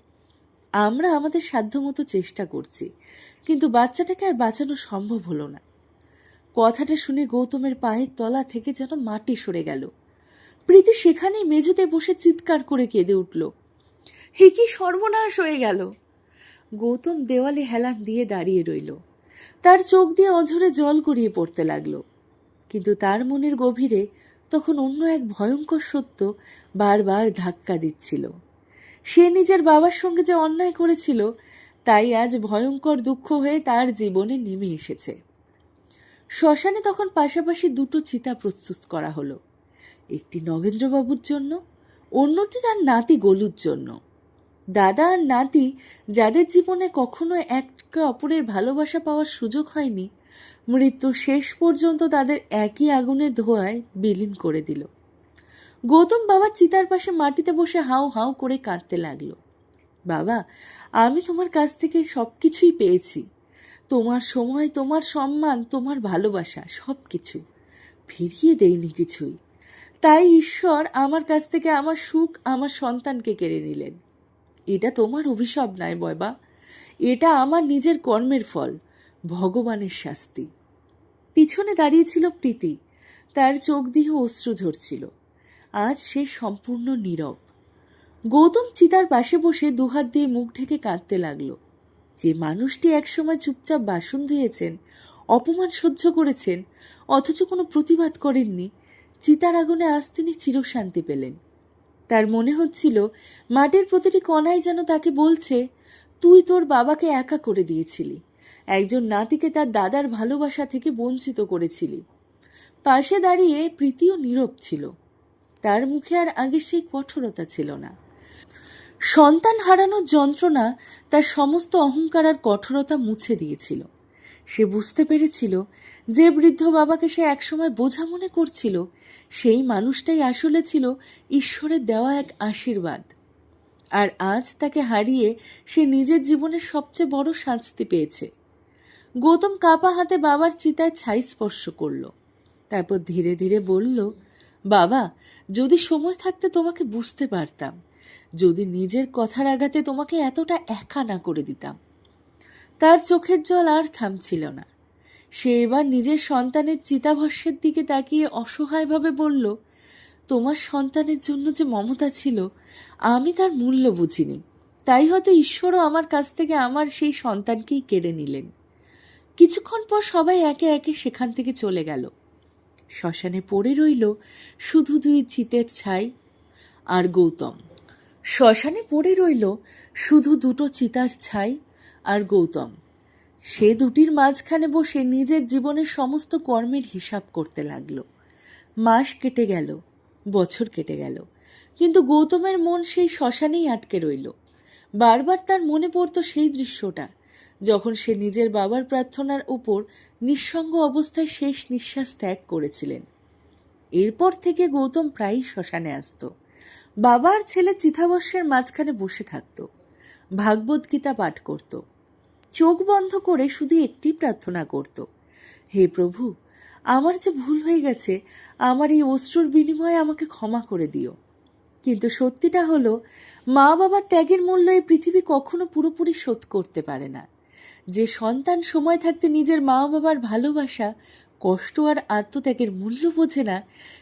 আমরা আমাদের সাধ্যমতো চেষ্টা করছি, কিন্তু বাচ্চাটাকে আর বাঁচানো সম্ভব হলো না। কথাটা শুনে গৌতমের পায়ের তলা থেকে যেন মাটি সরে গেল। প্রীতি সেখানেই মেঝেতে বসে চিৎকার করে কেঁদে উঠল, হে কি সর্বনাশ হয়ে গেল! গৌতম দেওয়ালে হেলান দিয়ে দাঁড়িয়ে রইল। তার চোখ দিয়ে অঝরে জল গড়িয়ে পড়তে লাগলো। কিন্তু তার মনের গভীরে তখন অন্য এক ভয়ঙ্কর সত্য বারবার ধাক্কা দিচ্ছিল। সে নিজের বাবার সঙ্গে যে অন্যায় করেছিল তাই আজ ভয়ঙ্কর দুঃখ হয়ে তার জীবনে নেমে এসেছে। শ্মশানে তখন পাশাপাশি দুটো চিতা প্রস্তুত করা হলো, একটি নগেন্দ্রবাবুর জন্য, অন্যটি তার নাতি গোলুর জন্য। দাদা আর নাতি, যাদের জীবনে কখনো একে অপরের ভালোবাসা পাওয়ার সুযোগ হয়নি, মৃত্যু শেষ পর্যন্ত তাদের একই আগুনে ধোঁয়ায় বিলীন করে দিল। গৌতম বাবার চিতার পাশে মাটিতে বসে হাউ হাউ করে কাঁদতে লাগলো। বাবা, আমি তোমার কাছ থেকে সব কিছুই পেয়েছি, তোমার সময়, তোমার সম্মান, তোমার ভালোবাসা, সব কিছু ফিরিয়ে দেয়নি কিছুই। তাই ঈশ্বর আমার কাছ থেকে আমার সুখ, আমার সন্তানকে কেড়ে নিলেন। এটা তোমার অভিশাপ নয় বাবা, এটা আমার নিজের কর্মের ফল, ভগবানের শাস্তি। পিছনে দাঁড়িয়েছিল প্রীতি, তার চোখ দিয়ে অশ্রু ঝরছিল। আজ সে সম্পূর্ণ নীরব। গৌতম চিতার পাশে বসে দুহাত দিয়ে মুখ ঢেকে কাঁদতে লাগলো। যে মানুষটি একসময় চুপচাপ বাসন ধুয়েছেন, অপমান সহ্য করেছেন, অথচ কোনো প্রতিবাদ করেননি, চিতার আগুনে আজ তিনি চিরশান্তি পেলেন। তার মনে হচ্ছিল মাটির প্রতিটি কণাই যেন তাকে বলছে, তুই তোর বাবাকে একা করে দিয়েছিলি, একজন নাতিকে তার দাদার ভালোবাসা থেকে বঞ্চিত করেছিলি। পাশে দাঁড়িয়ে প্রীতিও নীরব ছিল, তার মুখে আর আগে সেই কঠোরতা ছিল না। সন্তান হারানোর যন্ত্রণা তার সমস্ত অহংকার আর কঠোরতা মুছে দিয়েছিল। সে বুঝতে পেরেছিল যে বৃদ্ধ বাবাকে সে একসময় বোঝা মনে করছিল, সেই মানুষটাই আসলে ছিল ঈশ্বরের দেওয়া এক আশীর্বাদ। আর আজ তাকে হারিয়ে সে নিজের জীবনের সবচেয়ে বড় শাস্তি পেয়েছে। গৌতম কাপা হাতে বাবার চিতায় ছাই স্পর্শ করল, তারপর ধীরে ধীরে বলল, বাবা, যদি সময় থাকতে তোমাকে বুঝতে পারতাম, যদি নিজের কথার আঘাতে তোমাকে এতটা একা না করে দিতাম। তার চোখের জল আর থামছিল না। সে এবার নিজের সন্তানের চিতাভস্যের দিকে তাকিয়ে অসহায়ভাবে বলল, তোমার সন্তানের জন্য যে মমতা ছিল, আমি তার মূল্য বুঝিনি, তাই হয়তো ঈশ্বরও আমার কাছ থেকে আমার সেই সন্তানকেই কেড়ে নিলেন। কিছুক্ষণ পর সবাই একে একে সেখান থেকে চলে গেল। শ্মশানে পড়ে রইল শুধু দুই চিতের ছাই আর গৌতম। শ্মশানে পড়ে রইল শুধু দুটো চিতার ছাই আর গৌতম। সে দুটির মাঝখানে বসে নিজের জীবনের সমস্ত কর্মের হিসাব করতে লাগলো। মাস কেটে গেল, বছর কেটে গেল, কিন্তু গৌতমের মন সেই শ্মশানেই আটকে রইল। বারবার তার মনে পড়তো সেই দৃশ্যটা, যখন সে নিজের বাবার প্রার্থনার উপর নিঃসঙ্গ অবস্থায় শেষ নিঃশ্বাস ত্যাগ করেছিলেন। এরপর থেকে গৌতম প্রায়ই শ্মশানে আসত। বাবার ছেলে চিতাভস্যের মাঝখানে বসে থাকত, ভাগবত গীতা পাঠ করত, চোখ বন্ধ করে শুধু একটি প্রার্থনা করত, হে প্রভু, আমার যে ভুল হয়ে গেছে, আমার এই অশ্রুর বিনিময়ে আমাকে ক্ষমা করে দিও। কিন্তু সত্যিটা হলো, মা বাবার ত্যাগের মূল্য এই পৃথিবী কখনো পুরোপুরি শোধ করতে পারে না। যে সন্তান সময় থাকতে নিজের মা বাবার ভালোবাসা, কষ্ট আর আত্মত্যাগের মূল্য বোঝে না,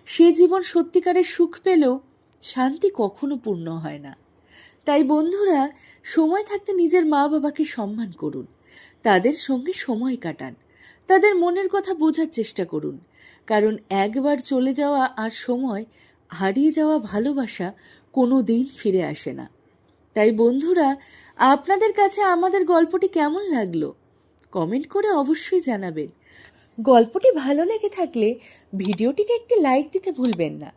সে জীবন সত্যিকারের সুখ পেলেও শান্তি কখনো পূর্ণ হয় না। তাই বন্ধুরা, সময় থাকতে নিজের মা বাবাকে সম্মান করুন, তাদের সঙ্গে সময় কাটান, তাদের মনের কথা বোঝার চেষ্টা করুন, কারণ একবার চলে যাওয়া আর সময় হারিয়ে যাওয়া ভালোবাসা কোনো দিন ফিরে আসে না। তাই বন্ধুরা, আপনাদের কাছে আমাদের গল্পটি কেমন লাগলো কমেন্ট করে অবশ্যই জানাবেন। গল্পটি ভালো লেগে থাকলে ভিডিওটিকে একটি লাইক দিতে ভুলবেন না।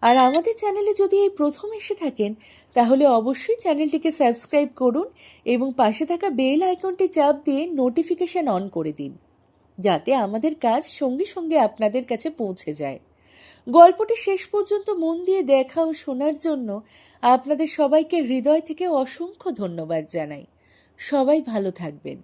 আর আমাদের চ্যানেলে যদি এই প্রথম এসে থাকেন, তাহলে অবশ্যই চ্যানেলটিকে সাবস্ক্রাইব করুন এবং পাশে থাকা বেল আইকনটি চাপ দিয়ে নোটিফিকেশন অন করে দিন, যাতে আমাদের কাজ সঙ্গে সঙ্গে আপনাদের কাছে পৌঁছে যায়। গল্পটি শেষ পর্যন্ত মন দিয়ে দেখা ও শোনার জন্য আপনাদের সবাইকে হৃদয় থেকে অসংখ্য ধন্যবাদ জানাই। সবাই ভালো থাকবেন।